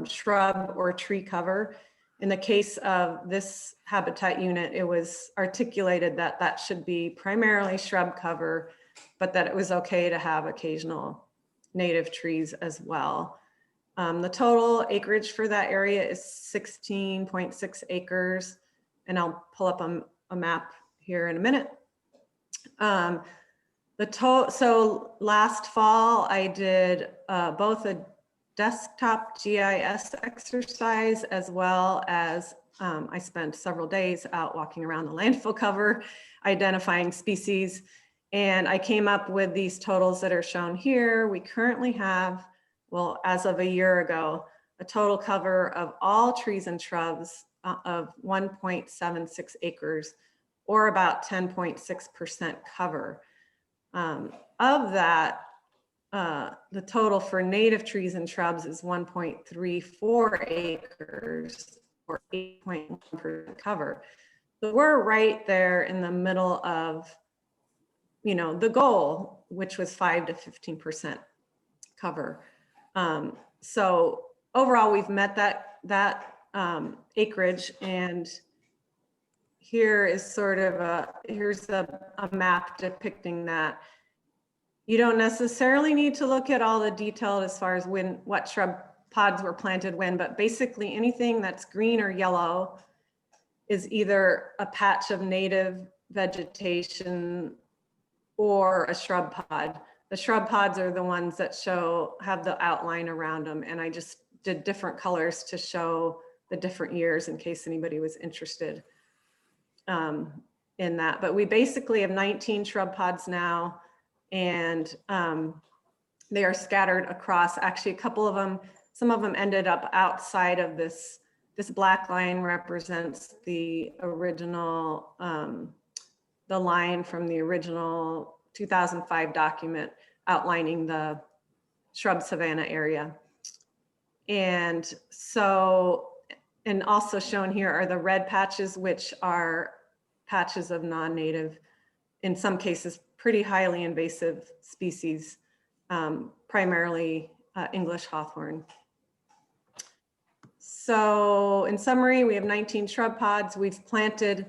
shrub or tree cover. In the case of this habitat unit, it was articulated that that should be primarily shrub cover, but that it was okay to have occasional native trees as well. The total acreage for that area is 16.6 acres, and I'll pull up a map here in a minute. So last fall, I did both a desktop GIS exercise as well as I spent several days out walking around the landfill cover, identifying species. And I came up with these totals that are shown here. We currently have, well, as of a year ago, a total cover of all trees and shrubs of 1.76 acres, or about 10.6% cover. Of that, the total for native trees and shrubs is 1.34 acres, or 8.1% cover. So we're right there in the middle of the goal, which was 5 to 15% cover. So overall, we've met that acreage, and here is sort of here's a map depicting that. You don't necessarily need to look at all the detail as far as what shrub pods were planted when, but basically anything that's green or yellow is either a patch of native vegetation or a shrub pod. The shrub pods are the ones that have the outline around them, and I just did different colors to show the different years in case anybody was interested in that. But we basically have 19 shrub pods now, and they are scattered across. Actually, a couple of them, some of them ended up outside of this. This black line represents the original, the line from the original 2005 document outlining the Shrub Savanna area. And so, and also shown here are the red patches, which are patches of non-native, in some cases, pretty highly invasive species, primarily English hawthorn. So in summary, we have 19 shrub pods. We've planted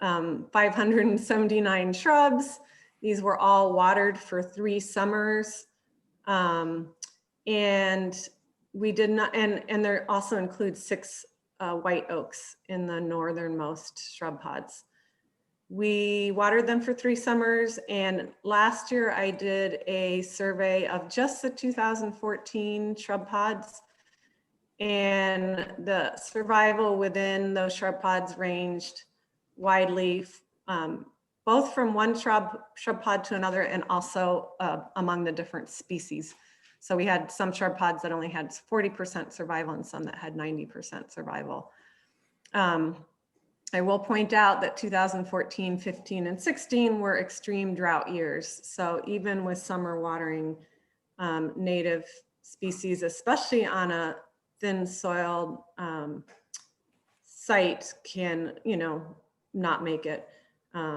579 shrubs. These were all watered for 3 summers. And we did not, and there also includes 6 white oaks in the northernmost shrub pods. We watered them for 3 summers, and last year I did a survey of just the 2014 shrub pods, and the survival within those shrub pods ranged widely, both from one shrub pod to another, and also among the different species. So we had some shrub pods that only had 40% survival and some that had 90% survival. I will point out that 2014, 15, and 16 were extreme drought years. So even with summer watering, native species, especially on a thin soiled site, can, not make it.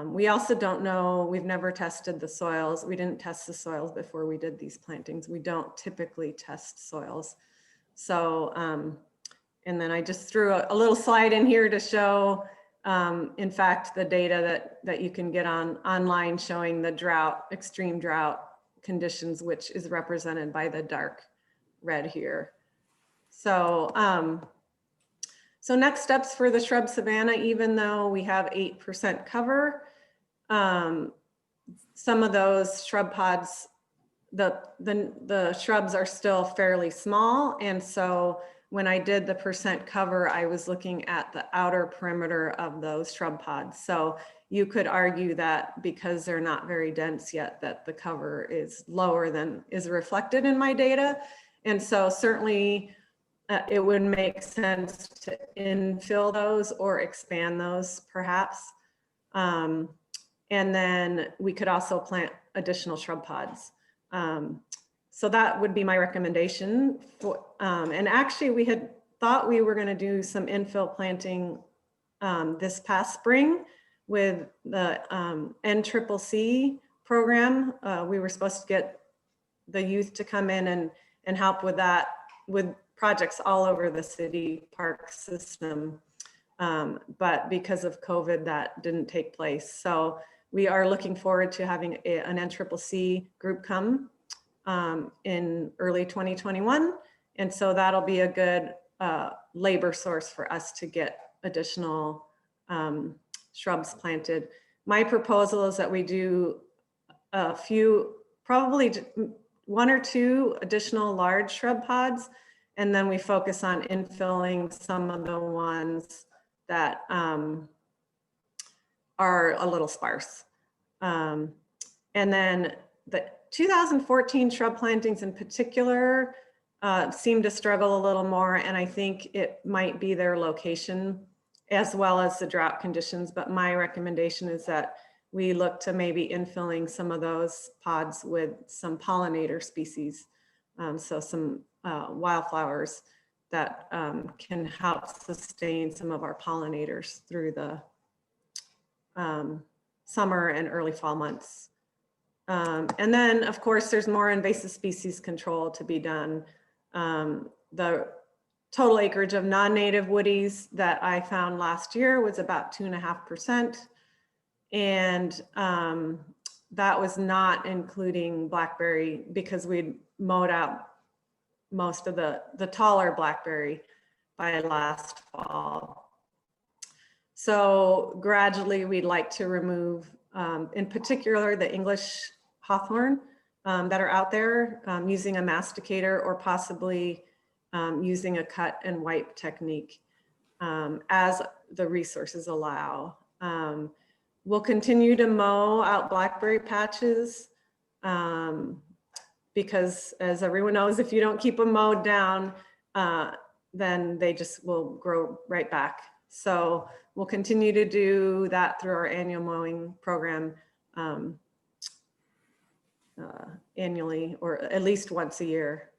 We also don't know, we've never tested the soils. We didn't test the soils before we did these plantings. We don't typically test soils. So, and then I just threw a little slide in here to show, in fact, the data that you can get online showing the drought, extreme drought conditions, which is represented by the dark red here. So, so next steps for the shrub savanna, even though we have 8% cover, some of those shrub pods, the shrubs are still fairly small. And so when I did the percent cover, I was looking at the outer perimeter of those shrub pods. So you could argue that because they're not very dense yet, that the cover is lower than is reflected in my data. And so certainly it would make sense to infill those or expand those perhaps. And then we could also plant additional shrub pods. So that would be my recommendation. And actually we had thought we were going to do some infill planting this past spring with the NCCC program. We were supposed to get the youth to come in and help with that, with projects all over the city park system. But because of COVID, that didn't take place. So we are looking forward to having an NCCC group come in early 2021. And so that'll be a good labor source for us to get additional shrubs planted. My proposal is that we do a few, probably 1 or 2 additional large shrub pods, and then we focus on infilling some of the ones that are a little sparse. And then the 2014 shrub plantings in particular seem to struggle a little more, and I think it might be their location as well as the drought conditions. But my recommendation is that we look to maybe infilling some of those pods with some pollinator species. So some wildflowers that can help sustain some of our pollinators through the summer and early fall months. And then of course, there's more invasive species control to be done. The total acreage of non-native woodies that I found last year was about 2.5%. And that was not including blackberry because we'd mowed out most of the taller blackberry by last fall. So gradually we'd like to remove, in particular, the English hawthorn that are out there using a masticator or possibly using a cut and wipe technique as the resources allow. We'll continue to mow out blackberry patches because, as everyone knows, if you don't keep them mowed down, then they just will grow right back. So we'll continue to do that through our annual mowing program annually, or at least once a year.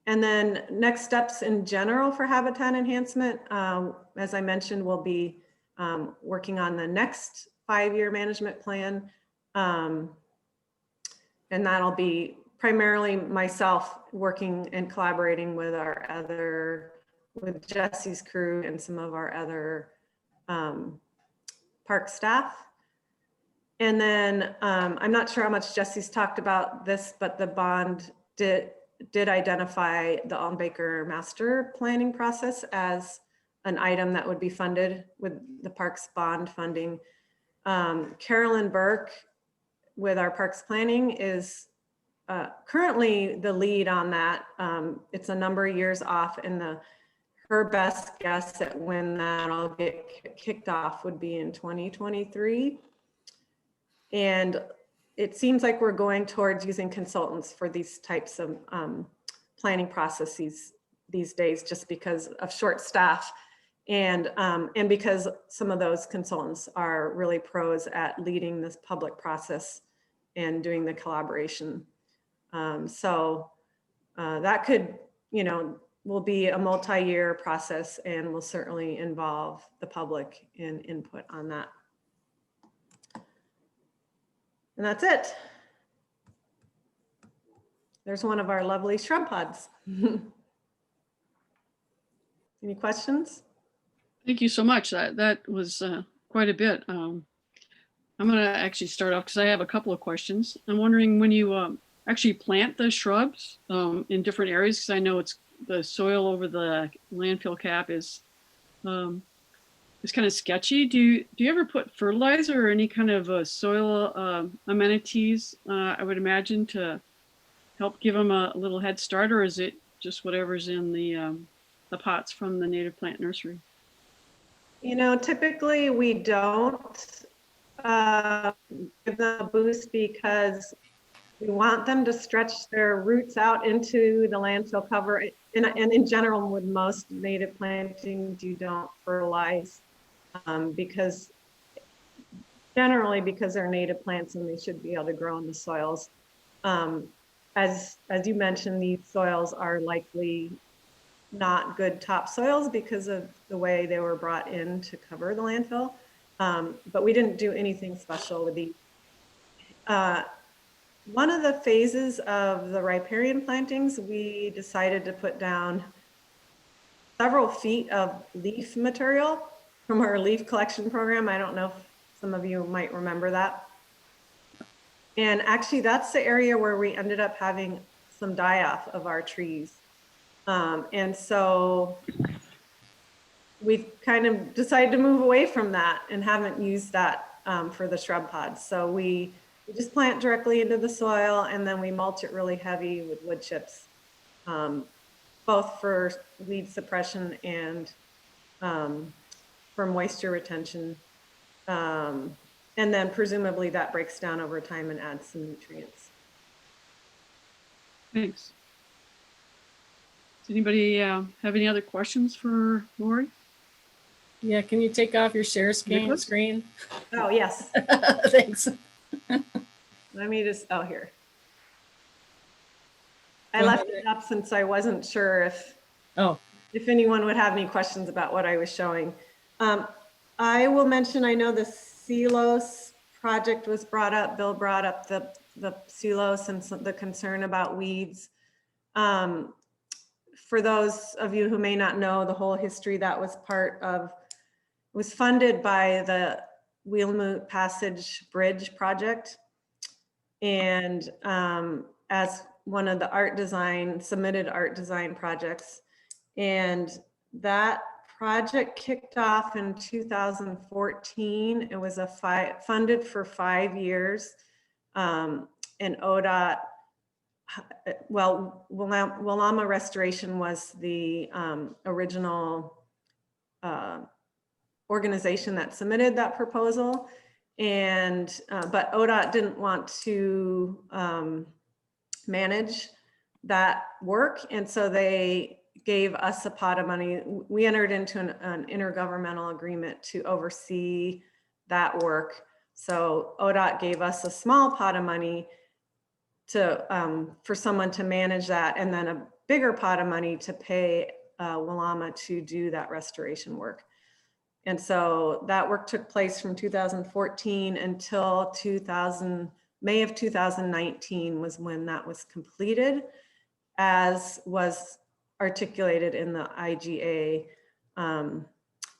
And then next steps in general for habitat enhancement, as I mentioned, we'll be working on the next 5-year management plan. And that'll be primarily myself working and collaborating with with Jesse's crew and some of our other park staff. And then I'm not sure how much Jesse's talked about this, but the bond did identify the Alton Baker master planning process as an item that would be funded with the parks bond funding. Carolyn Burke with our parks planning is currently the lead on that. It's a number of years off, and her best guess at when that'll get kicked off would be in 2023. And it seems like we're going towards using consultants for these types of planning processes these days, just because of short staff and because some of those consultants are really pros at leading this public process and doing the collaboration. So that could, will be a multi-year process and will certainly involve the public in input on that. And that's it. There's one of our lovely shrub pods. Any questions? Thank you so much. That was quite a bit. I'm going to actually start off because I have a couple of questions. I'm wondering when you actually plant the shrubs in different areas, because I know it's the soil over the landfill cap is kind of sketchy. Do you ever put fertilizer or any kind of soil amenities, I would imagine, to help give them a little head start, or is it just whatever's in the pots from the native plant nursery? Typically we don't give them a boost because we want them to stretch their roots out into the landfill cover. And in general, with most native plantings, you don't fertilize because they're native plants and they should be able to grow in the soils. As you mentioned, these soils are likely not good topsoils because of the way they were brought in to cover the landfill. But we didn't do anything special with these. One of the phases of the riparian plantings, we decided to put down several feet of leaf material from our leaf collection program. I don't know if some of you might remember that. And actually that's the area where we ended up having some die-off of our trees. And so we've kind of decided to move away from that and haven't used that for the shrub pods. So we just plant directly into the soil and then we mulch it really heavy with wood chips, both for weed suppression and for moisture retention. And then presumably that breaks down over time and adds some nutrients. Thanks. Does anybody have any other questions for Lori? Yeah, can you take off your share screen? Oh, yes. Thanks. Let me just, here. I left it up since I wasn't sure if anyone would have any questions about what I was showing. I will mention, I know the silos project was brought up. Bill brought up the silos and the concern about weeds. for those of you who may not know the whole history, that was was funded by the Whilamut Passage Bridge project. And as one of the submitted art design projects. And that project kicked off in 2014. It was funded for 5 years. And ODOT, well, Whilamut Restoration was the original organization that submitted that proposal. And, but ODOT didn't want to manage that work. And so they gave us a pot of money. We entered into an intergovernmental agreement to oversee that work. So ODOT gave us a small pot of money to for someone to manage that, and then a bigger pot of money to pay Whilamut to do that restoration work. And so that work took place from 2014 until May of 2019 was when that was completed, as was articulated in the IGA and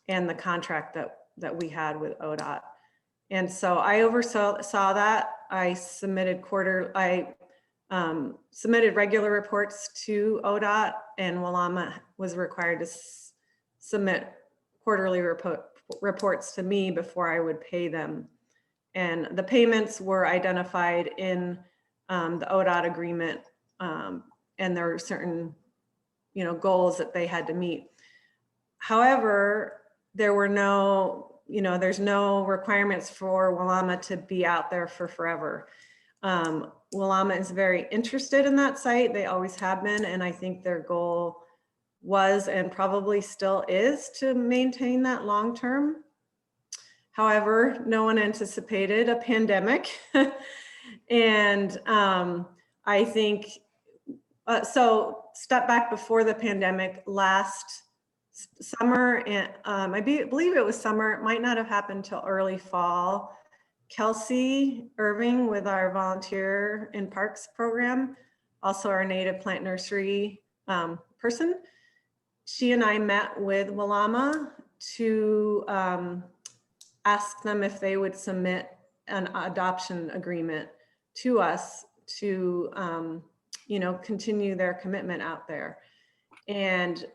the contract that we had with ODOT. And so I oversaw that. I submitted submitted regular reports to ODOT, and Whilamut was required to submit quarterly reports to me before I would pay them. And the payments were identified in the ODOT agreement, and there were certain, goals that they had to meet. However, there were there's no requirements for Whilamut to be out there for forever. Whilamut is very interested in that site. They always have been, and I think their goal was and probably still is to maintain that long term. However, no one anticipated a pandemic. And I think, so step back before the pandemic, last summer, and I believe it was summer, it might not have happened till early fall. Kelsey Irving with our Volunteer in Parks program, also our native plant nursery person, she and I met with Whilamut to ask them if they would submit an adoption agreement to us to, continue their commitment out there. And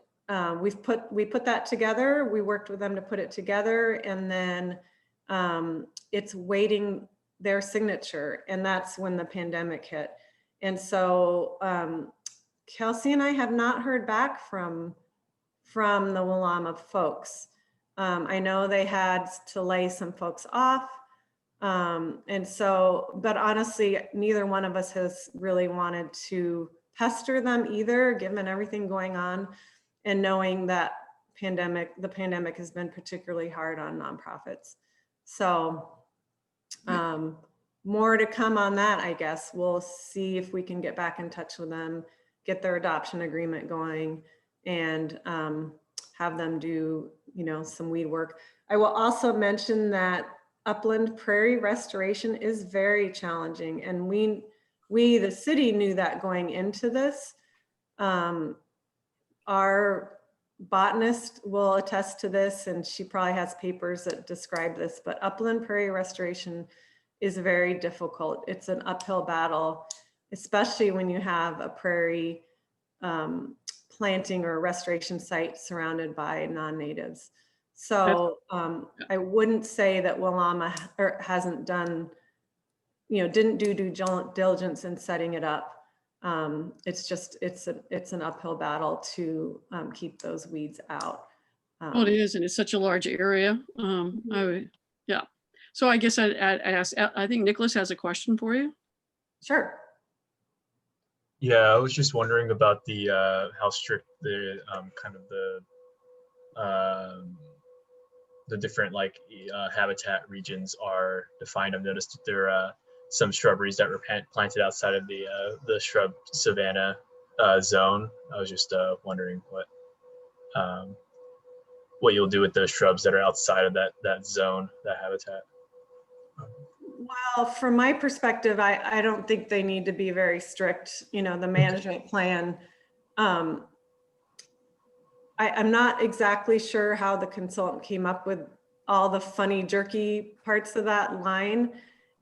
we put that together. We worked with them to put it together, and then it's waiting their signature, and that's when the pandemic hit. And so Kelsey and I have not heard back from the Whilamut folks. I know they had to lay some folks off. And so, but honestly, neither one of us has really wanted to pester them either, given everything going on and knowing that the pandemic has been particularly hard on nonprofits. So more to come on that, I guess. We'll see if we can get back in touch with them, get their adoption agreement going, and have them do, some weed work. I will also mention that upland prairie restoration is very challenging, and we the city knew that going into this. Our botanist will attest to this, and she probably has papers that describe this, but upland prairie restoration is very difficult. It's an uphill battle, especially when you have a prairie planting or restoration site surrounded by non-natives. So I wouldn't say that Whilamut hasn't done, didn't do due diligence in setting it up. It's just, it's an uphill battle to keep those weeds out. Well, it is, and it's such a large area. Yeah. So I guess I'd ask, I think Nicholas has a question for you. Sure. Yeah, I was just wondering about the how strict the kind of the different habitat regions are defined. I've noticed that there are some shrubberies that were planted outside of the Shrub Savanna zone. I was just wondering what you'll do with those shrubs that are outside of that zone, that habitat. Well, from my perspective, I don't think they need to be very strict. The management plan I'm not exactly sure how the consultant came up with all the funny jerky parts of that line,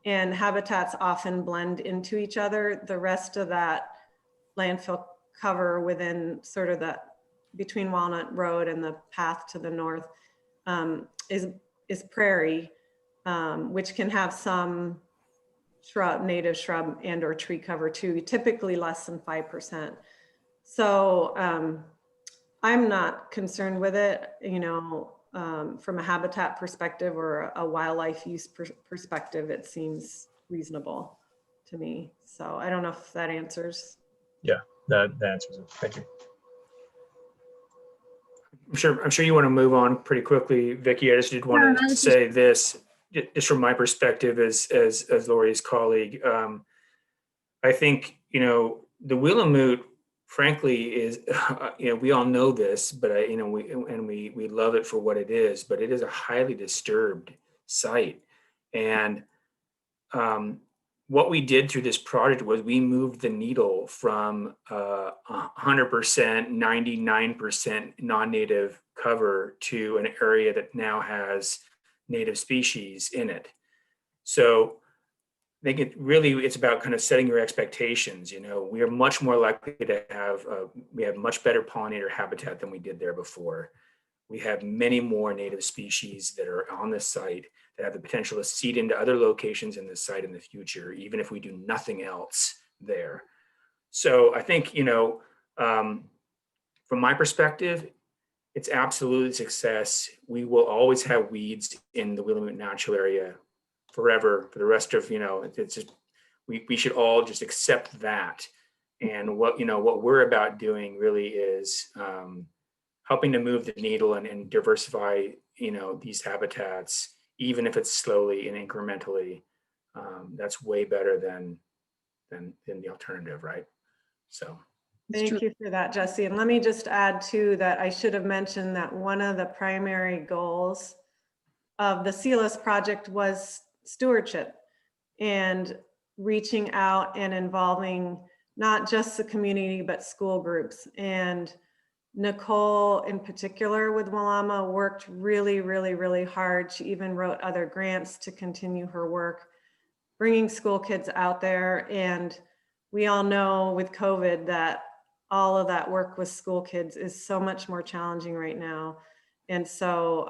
and habitats often blend into each other. The rest of that landfill cover within sort of that between Walnut Road and the path to the north is prairie, which can have some native shrub and or tree cover too, typically less than 5%. So I'm not concerned with it, you know, from a habitat perspective or a wildlife use perspective, it seems reasonable to me. So I don't know if that answers. Yeah, that answers it. Thank you. I'm sure you want to move on pretty quickly, Vicky. I just did want to say this, just from my perspective as Lori's colleague. I think, you know, the Whilamut, frankly, is, you know, we all know this, but you know, we love it for what it is, but it is a highly disturbed site. And what we did through this project was we moved the needle from 100%, 99% non-native cover to an area that now has native species in it. So I think it's about kind of setting your expectations. You know, we are much more likely to have, we have much better pollinator habitat than we did there before. We have many more native species that are on this site that have the potential to seed into other locations in this site in the future, even if we do nothing else there. So I think, you know, from my perspective, it's absolutely a success. We will always have weeds in the Whilamut natural area forever, for the rest of, you know, it's just, we should all just accept that. And what, you know, what we're about doing really is helping to move the needle and diversify, you know, these habitats, even if it's slowly and incrementally. That's way better than the alternative, right? So. Thank you for that, Jesse. And let me just add too that I should have mentioned that one of the primary goals of the CLS project was stewardship and reaching out and involving not just the community, but school groups. And Nicole in particular with Whilamut worked really, really, really hard. She even wrote other grants to continue her work, bringing school kids out there. And we all know with COVID that all of that work with school kids is so much more challenging right now. And so,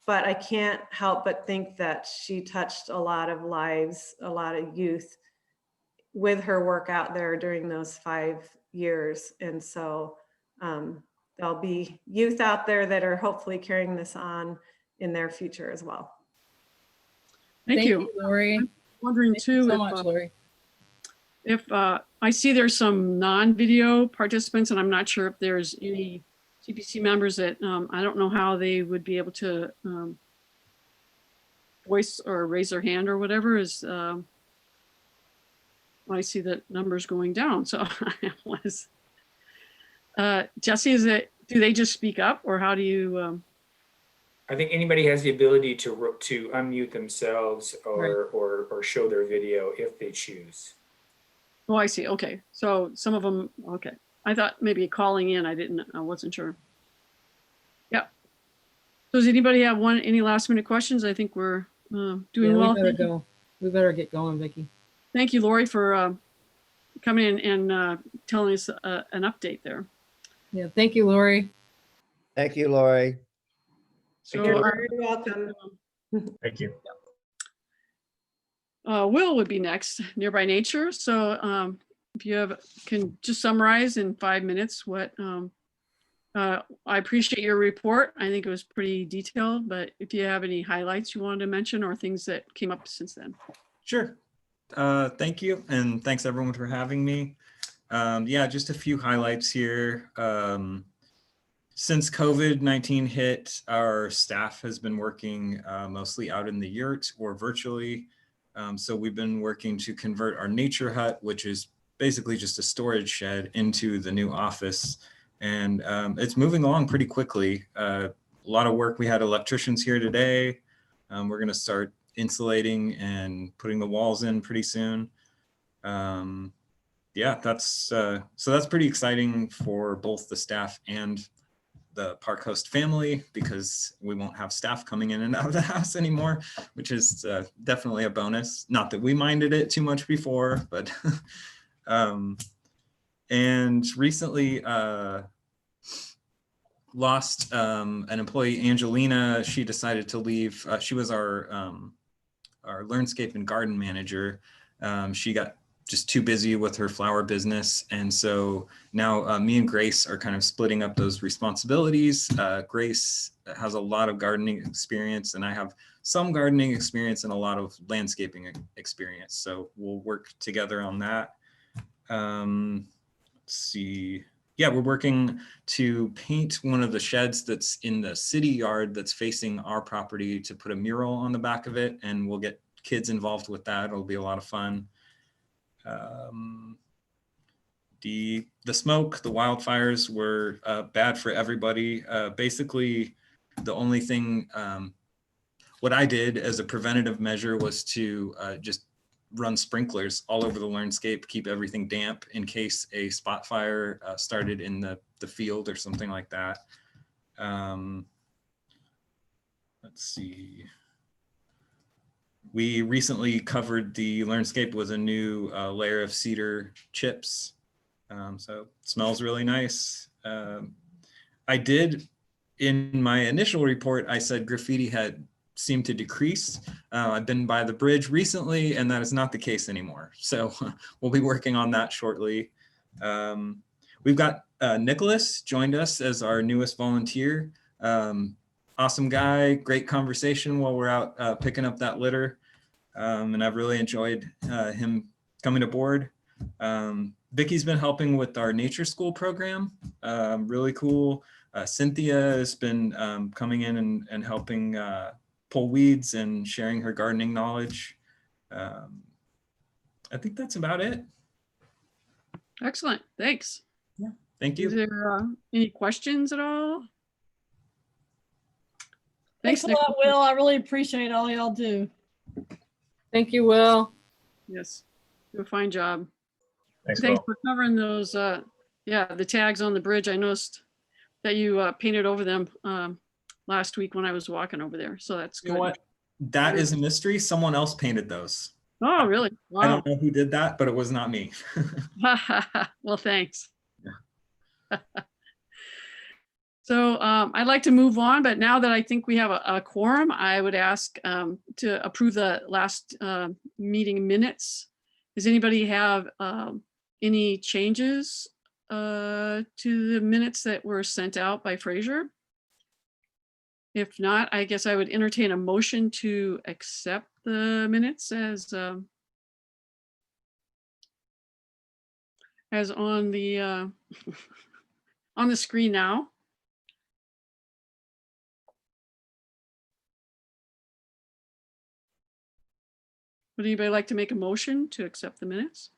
but I can't help but think that she touched a lot of lives, a lot of youth with her work out there during those 5 years. And so there'll be youth out there that are hopefully carrying this on in their future as well. Thank you, Lori. I'm wondering too, so much, Lori. If I see there's some non-video participants, and I'm not sure if there's any CPC members that I don't know how they would be able to voice or raise their hand or whatever. Is I see that numbers going down. So I was Jesse, do they just speak up, or how do you? I think anybody has the ability to unmute themselves or show their video if they choose. Oh, I see. Okay. So some of them, okay. I thought maybe calling in, I wasn't sure. Yeah. So does anybody have any last minute questions? I think we're doing well. We better go. We better get going, Vicki. Thank you, Lori, for coming in and telling us an update there. Yeah. Thank you, Lori. Thank you, Lori. So You're very welcome. Thank you. Will would be next, Nearby Nature. So if you can just summarize in 5 minutes what, I appreciate your report. I think it was pretty detailed, but if you have any highlights you wanted to mention or things that came up since then. Sure. Thank you. And thanks everyone for having me. Yeah, just a few highlights here. Since COVID-19 hit, our staff has been working mostly out in the yurt or virtually. So we've been working to convert our nature hut, which is basically just a storage shed, into the new office. And it's moving along pretty quickly. A lot of work. We had electricians here today. We're going to start insulating and putting the walls in pretty soon. Yeah, so that's pretty exciting for both the staff and the park host family, because we won't have staff coming in and out of the house anymore, which is definitely a bonus. Not that we minded it too much before, but and recently lost an employee, Angelina. She decided to leave. She was our Learnscape and garden manager. She got just too busy with her flower business. And so now me and Grace are kind of splitting up those responsibilities. Grace has a lot of gardening experience, and I have some gardening experience and a lot of landscaping experience. So we'll work together on that. Let's see. Yeah, we're working to paint one of the sheds that's in the city yard that's facing our property, to put a mural on the back of it, and we'll get kids involved with that. It'll be a lot of fun. The smoke, the wildfires were bad for everybody. Basically, the only thing, what I did as a preventative measure was to just run sprinklers all over the Learnscape, keep everything damp in case a spot fire started in the field or something like that. Let's see. We recently covered the Learnscape with a new layer of cedar chips. So it smells really nice. I did, in my initial report, I said graffiti had seemed to decrease. I've been by the bridge recently, and that is not the case anymore. So we'll be working on that shortly. We've got Nicholas joined us as our newest volunteer. Awesome guy, great conversation while we're out picking up that litter. And I've really enjoyed him coming aboard. Vicky's been helping with our nature school program. Really cool. Cynthia has been coming in and helping pull weeds and sharing her gardening knowledge. I think that's about it. Excellent, thanks. Yeah, thank you. Is there any questions at all? Thanks a lot, Will. I really appreciate all y'all do. Thank you, Will. Yes, do a fine job. Thanks, Thanks Will. for covering those, yeah, the tags on the bridge. I noticed that you painted over them last week when I was walking over there. So that's You know good. what? That is a mystery. Someone else painted those. Oh, really? I Wow. don't know who did that, but it was not me. Well, thanks. So I'd like to move on, but now that I think we have a quorum, I would ask to approve the last meeting minutes. Does anybody have any changes to the minutes that were sent out by Fraser? If not, I guess I would entertain a motion to accept the minutes as on the on the screen now. Would anybody like to make a motion to accept the minutes?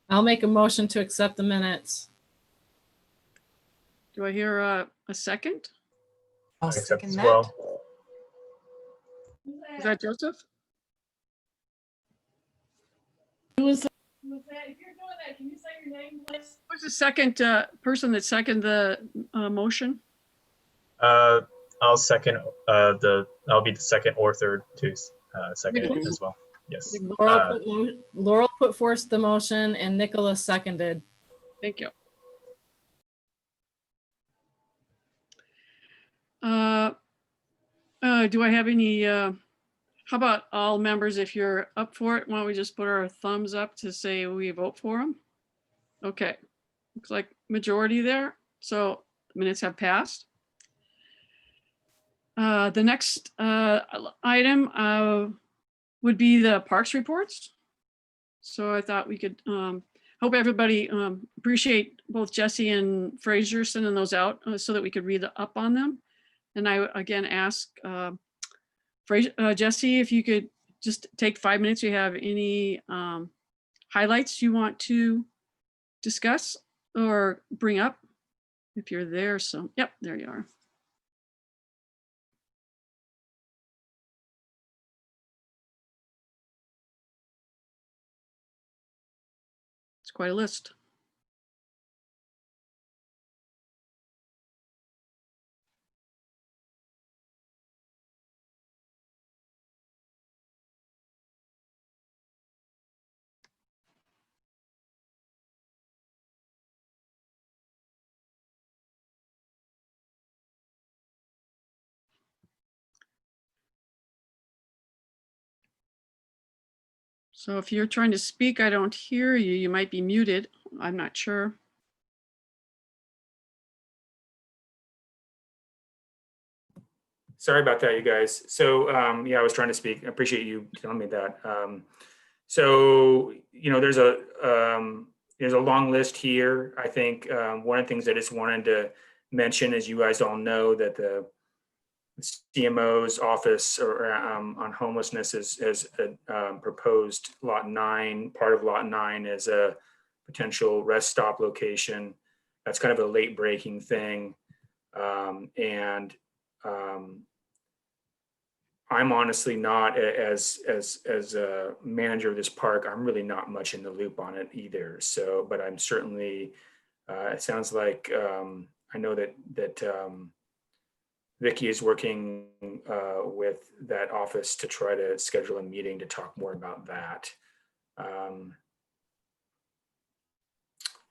I'll make a motion to accept the minutes. Do I hear a second? I'll accept as well. Is that Joseph? Who was that? If you're doing that, can you say your name, please? Who's the second person that seconded the motion? I'll second I'll be the second or third to second it as well. Yes. Laurel put forth the motion and Nicholas seconded. Thank you. Do I have any, how about all members, if you're up for it, why don't we just put our thumbs up to say we vote for them? Okay, looks like majority there. So minutes have passed. The next item would be the parks reports. So I thought we could, hope everybody appreciate both Jesse and Fraser sending those out so that we could read up on them. And I again ask Jesse, if you could just take 5 minutes, you have any highlights you want to discuss or bring up if you're there. So, yep, there you are. It's quite a list. So if you're trying to speak, I don't hear you. You might be muted. I'm not sure. Sorry about that, you guys. So yeah, I was trying to speak. I appreciate you telling me that. So, you know, there's a long list here. I think one of the things I just wanted to mention is you guys all know that the CMO's office on homelessness has proposed lot 9. Part of lot 9 is a potential rest stop location. That's kind of a late breaking thing. I'm honestly not, as a manager of this park, I'm really not much in the loop on it either. So, but I'm certainly, it sounds like I know that Vicky is working with that office to try to schedule a meeting to talk more about that.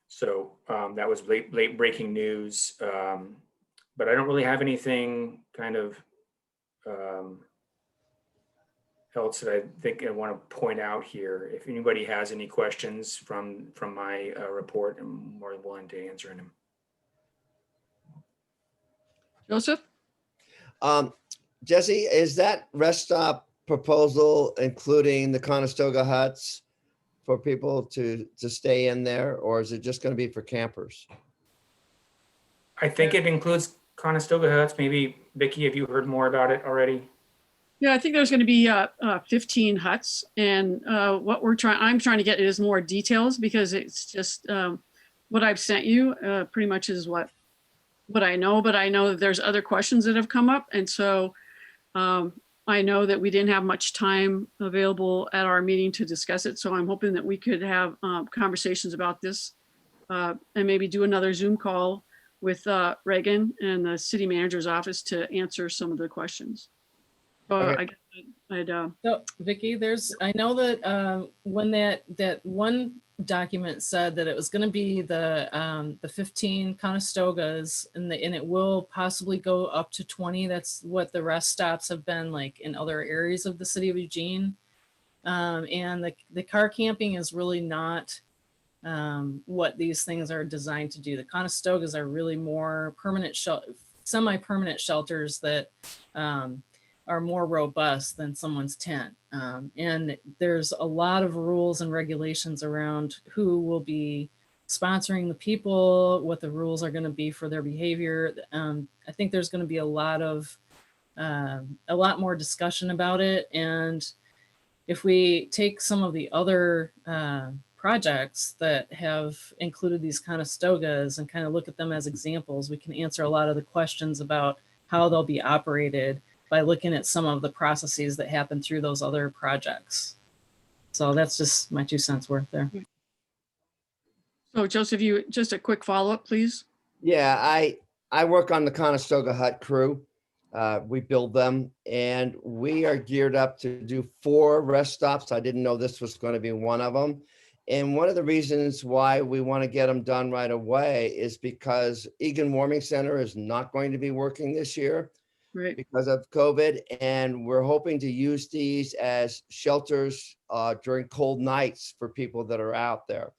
So that was late breaking news, but I don't really have anything kind of else that I think I want to point out here. If anybody has any questions from my report, I'm more than willing to answer them. Joseph? Jesse, is that rest stop proposal including the Conestoga huts for people to stay in there, or is it just going to be for campers? I think it includes Conestoga huts. Maybe Vicky, have you heard more about it already? Yeah, I think there's going to be 15 huts, and what I'm trying to get is more details, because it's just what I've sent you pretty much is what I know, but I know that there's other questions that have come up, and so I know that we didn't have much time available at our meeting to discuss it, so I'm hoping that we could have conversations about this and maybe do another Zoom call with Reagan and the city manager's office to answer some of the questions. Okay. So Vicky, I know that when that one document said that it was going to be the 15 Conestogas, and it will possibly go up to 20. That's what the rest stops have been like in other areas of the city of Eugene. And the car camping is really not what these things are designed to do. The Conestogas are really more permanent, semi-permanent shelters that are more robust than someone's tent. And there's a lot of rules and regulations around who will be sponsoring the people, what the rules are going to be for their behavior. I think there's going to be a lot more discussion about it. And if we take some of the other projects that have included these Conestogas and kind of look at them as examples, we can answer a lot of the questions about how they'll be operated by looking at some of the processes that happen through those other projects. So that's just my 2 cents worth there. So Joseph, you just a quick follow-up, please. Yeah, I work on the Conestoga hut crew. We build them, and we are geared up to do 4 rest stops. I didn't know this was going to be one of them. And one of the reasons why we want to get them done right away is because Egan Warming Center is not going to be working this year. Right. Because of COVID, and we're hoping to use these as shelters during cold nights for people that are out there.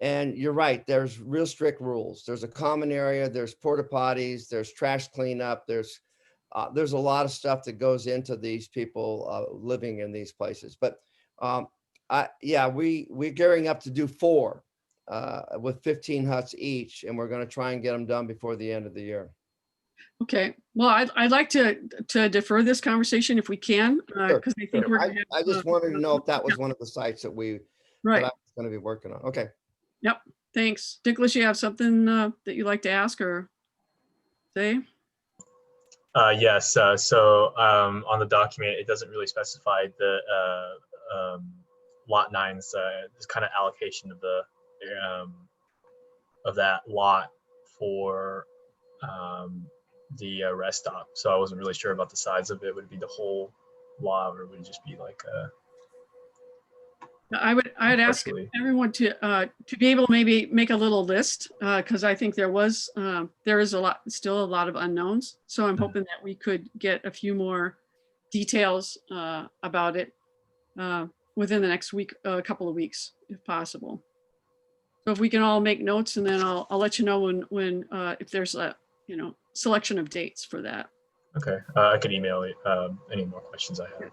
And you're right, there's real strict rules. There's a common area, there's porta potties, there's trash cleanup, there's a lot of stuff that goes into these people living in these places. But we're gearing up to do 4 with 15 huts each, and we're going to try and get them done before the end of the year. Okay, well, I'd like to defer this conversation if we can, because I think we're. I just wanted to know if that was one of the sites that I was going to be working on. Okay. Yep. Thanks, Nicholas. You have something that you'd like to ask or say? Yes. So on the document, it doesn't really specify the lot 9's this kind of allocation of that lot for the rest stop. So I wasn't really sure about the size of it. Would it be the whole lot, or would it just be like I'd ask everyone to be able to maybe make a little list, because I think there is still a lot of unknowns. So I'm hoping that we could get a few more details about it. within the next week, a couple of weeks, if possible. So if we can all make notes, and then I'll let you know when if there's a selection of dates for that. Okay, I can email any more questions I have.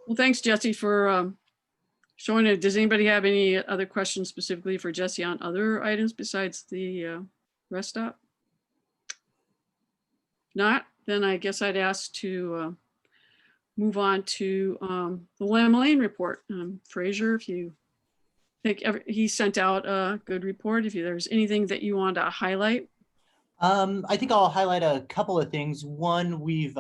Well, thanks, Jesse, for showing it. Does anybody have any other questions specifically for Jesse on other items besides the rest stop? Not, then I guess I'd ask to move on to the Lamb Lane report. Fraser, if you think he sent out a good report, if there's anything that you want to highlight. I think I'll highlight a couple of things. One, we've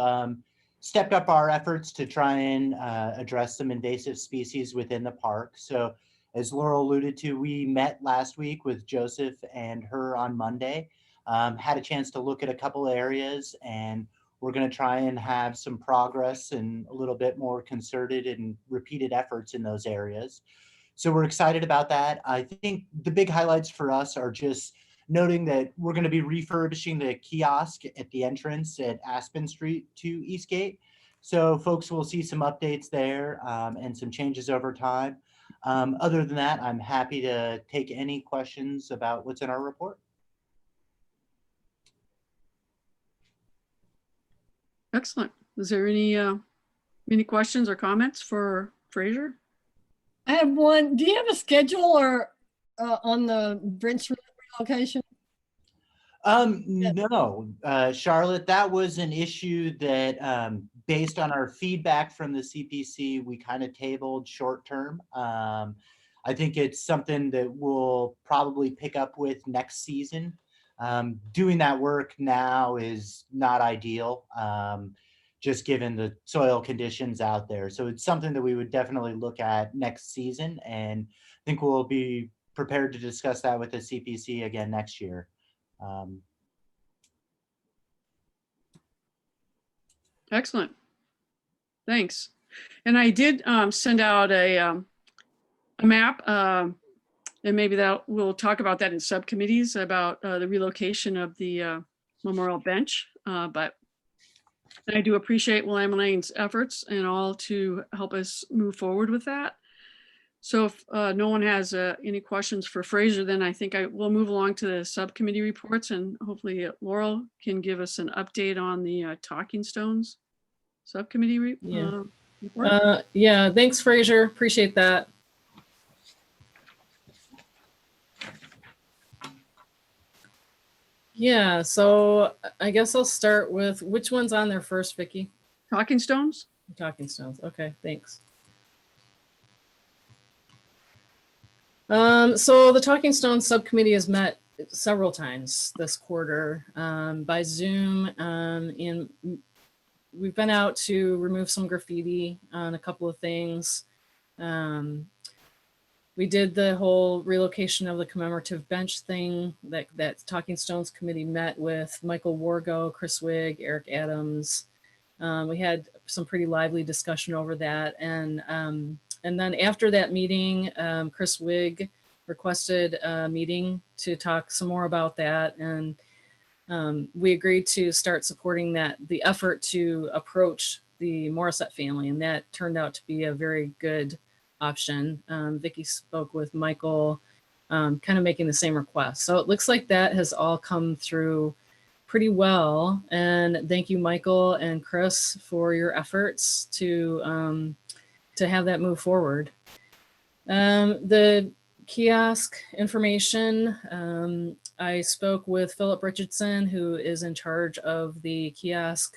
stepped up our efforts to try and address some invasive species within the park. So as Laurel alluded to, we met last week with Joseph and her on Monday, had a chance to look at a couple of areas, and we're going to try and have some progress and a little bit more concerted and repeated efforts in those areas. So we're excited about that. I think the big highlights for us are just noting that we're going to be refurbishing the kiosk at the entrance at Aspen Street to Eastgate. So folks will see some updates there and some changes over time. Other than that, I'm happy to take any questions about what's in our report. Excellent. Is there any questions or comments for Fraser? I have one. Do you have a schedule or on the Brent's relocation? No, Charlotte, that was an issue that based on our feedback from the CPC, we kind of tabled short term. I think it's something that we'll probably pick up with next season. Doing that work now is not ideal, just given the soil conditions out there. So it's something that we would definitely look at next season, and I think we'll be prepared to discuss that with the CPC again next year. Excellent. Thanks. And I did send out a map, and maybe that we'll talk about that in subcommittees about the relocation of the memorial bench. But I do appreciate Willamette Lane's efforts and all to help us move forward with that. So if no one has any questions for Fraser, then I think I will move along to the subcommittee reports, and hopefully Laurel can give us an update on the Talking Stones subcommittee report. Yeah, thanks, Fraser. Appreciate that. Yeah, so I guess I'll start with which one's on there first, Vicki? Talking Stones? Talking Stones. Okay, thanks. So the Talking Stones subcommittee has met several times this quarter by Zoom, and we've been out to remove some graffiti on a couple of things. We did the whole relocation of the commemorative bench thing that Talking Stones committee met with Michael Wargo, Chris Wigg, Eric Adams. We had some pretty lively discussion over that. And then after that meeting, Chris Wigg requested a meeting to talk some more about that. And we agreed to start supporting the effort to approach the Morissette family. And that turned out to be a very good option. Vicki spoke with Michael, kind of making the same request. So it looks like that has all come through pretty well. And thank you, Michael and Chris, for your efforts to have that move forward. The kiosk information, I spoke with Philip Richardson, who is in charge of the kiosk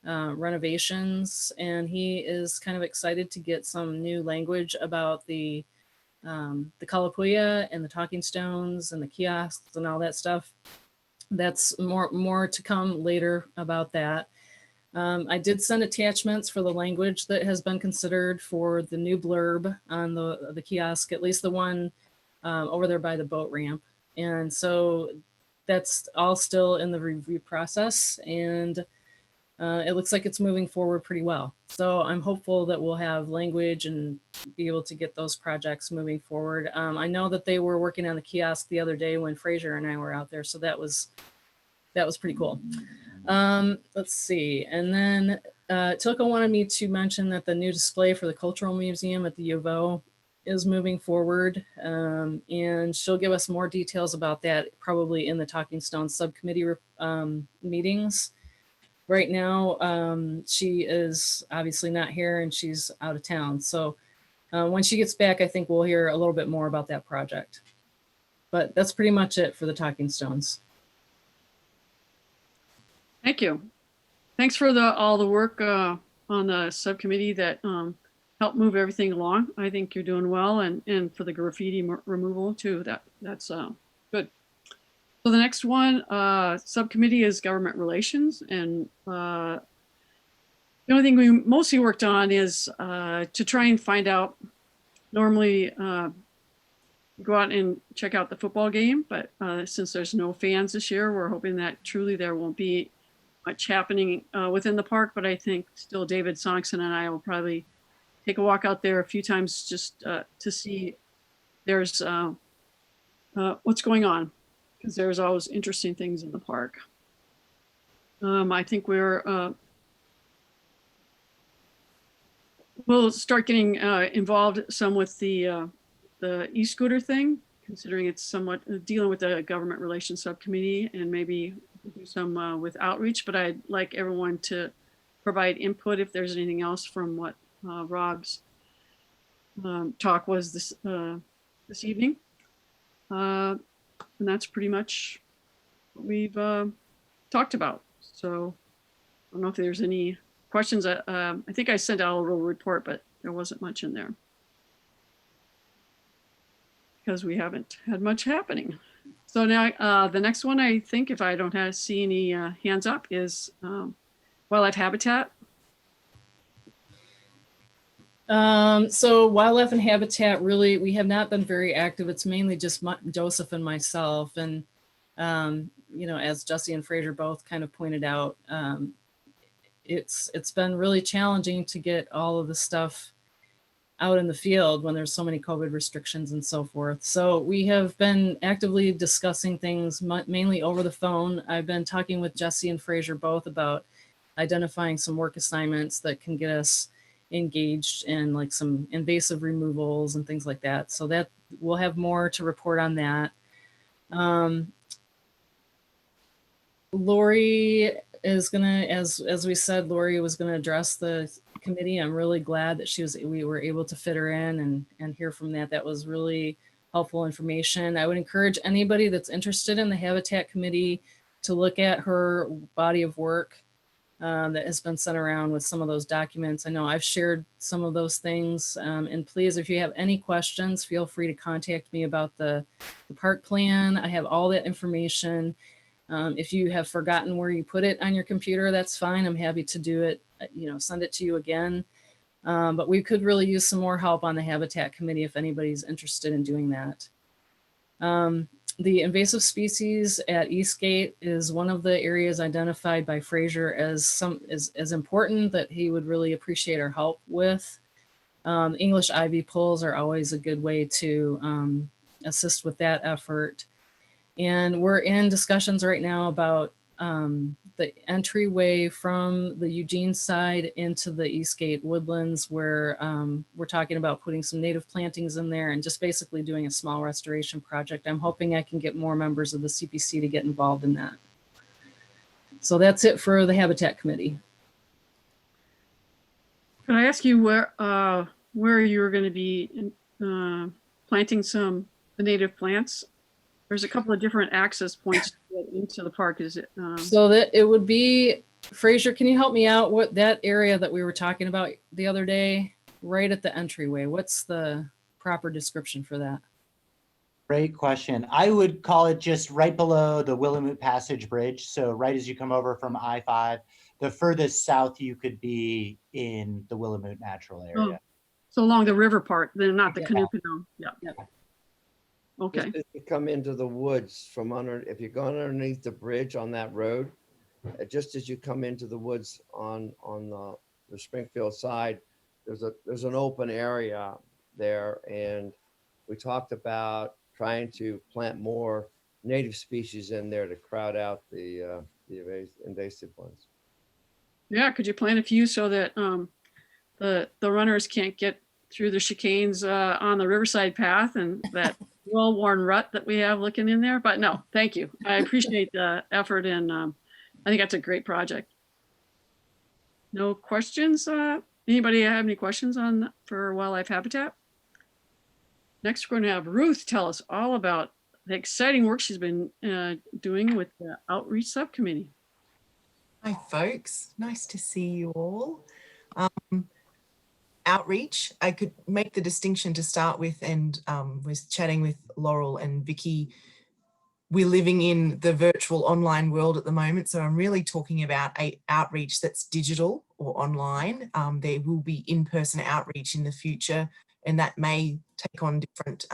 renovations, and he is kind of excited to get some new language about the Kalapuya and the Talking Stones and the kiosks and all that stuff. That's more to come later about that. I did send attachments for the language that has been considered for the new blurb on the kiosk, at least the one over there by the boat ramp. And so that's all still in the review process, and it looks like it's moving forward pretty well. So I'm hopeful that we'll have language and be able to get those projects moving forward. I know that they were working on the kiosk the other day when Fraser and I were out there, so that was pretty cool. Let's see. And then Tilka wanted me to mention that the new display for the Cultural Museum at the U of O is moving forward, and she'll give us more details about that probably in the Talking Stones subcommittee meetings. Right now, she is obviously not here and she's out of town. So when she gets back, I think we'll hear a little bit more about that project. But that's pretty much it for the Talking Stones. Thank you. Thanks for all the work on the subcommittee that helped move everything along. I think you're doing well, and for the graffiti removal too. That's good. So the next one, subcommittee is government relations, and the only thing we mostly worked on is to try and find out. Normally, go out and check out the football game, but since there's no fans this year, we're hoping that truly there won't be much happening within the park. But I think still David Sonkson and I will probably take a walk out there a few times just to see there's what's going on, because there's always interesting things in the park. I think we'll start getting involved some with the e-scooter thing, considering it's somewhat dealing with the government relations subcommittee, and maybe do some with outreach. But I'd like everyone to provide input if there's anything else from what Rob's talk was this evening. And that's pretty much what we've talked about. So I don't know if there's any questions. I think I sent out a little report, but there wasn't much in there, because we haven't had much happening. So now the next one, I think, if I don't see any hands up, is wildlife habitat. So wildlife and habitat, really, we have not been very active. It's mainly just Joseph and myself. And, you know, as Jesse and Fraser both kind of pointed out, it's been really challenging to get all of the stuff out in the field when there's so many COVID restrictions and so forth. So we have been actively discussing things mainly over the phone. I've been talking with Jesse and Fraser both about identifying some work assignments that can get us engaged in like some invasive removals and things like that. So that we'll have more to report on that. Lori is gonna, as we said, Lori was gonna address the committee. I'm really glad that we were able to fit her in and hear from that. That was really helpful information. I would encourage anybody that's interested in the Habitat Committee to look at her body of work that has been sent around with some of those documents. I know I've shared some of those things, and please, if you have any questions, feel free to contact me about the park plan. I have all that information. If you have forgotten where you put it on your computer, that's fine. I'm happy to do it, you know, send it to you again. But we could really use some more help on the Habitat Committee if anybody's interested in doing that. The invasive species at Eastgate is one of the areas identified by Fraser as important that he would really appreciate our help with. English ivy pulls are always a good way to assist with that effort. And we're in discussions right now about the entryway from the Eugene side into the Eastgate woodlands, where we're talking about putting some native plantings in there and just basically doing a small restoration project. I'm hoping I can get more members of the CPC to get involved in that. So that's it for the Habitat Committee. Can I ask you where you're going to be planting the native plants? There's a couple of different access points to get into the park. Is it? So that it would be, Fraser, can you help me out? What that area that we were talking about the other day, right at the entryway, what's the proper description for that? Great question. I would call it just right below the Whilamut Passage Bridge. So right as you come over from I-5, the furthest south you could be in the Whilamut natural area. Oh, so along the river part, then not the canoe. Yeah. Okay. Just as you come into the woods from under, if you go underneath the bridge on that road, just as you come into the woods on the Springfield side, there's an open area there, and we talked about trying to plant more native species in there to crowd out the invasive ones. Yeah, could you plant a few so that the runners can't get through the chicanes on the Riverside path and that well-worn rut that we have looking in there? But no, thank you. I appreciate the effort, and I think that's a great project. No questions? Anybody have any questions for wildlife habitat? Next, we're going to have Ruth tell us all about the exciting work she's been doing with the outreach subcommittee. Hi, folks. Nice to see you all. Outreach, I could make the distinction to start with, and was chatting with Laurel and Vicky. We're living in the virtual online world at the moment, so I'm really talking about outreach that's digital or online. There will be in-person outreach in the future, and that may take on different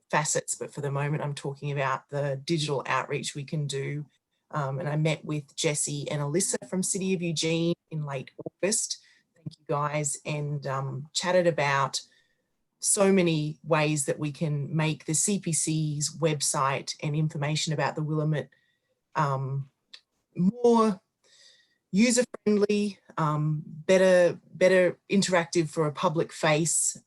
facets, but for the moment I'm talking about the digital outreach we can do. And I met with Jessie and Alyssa from City of Eugene in late August. Thank you guys, and chatted about so many ways that we can make the CPC's website and information about the Whilamut more user-friendly, better interactive for a public face,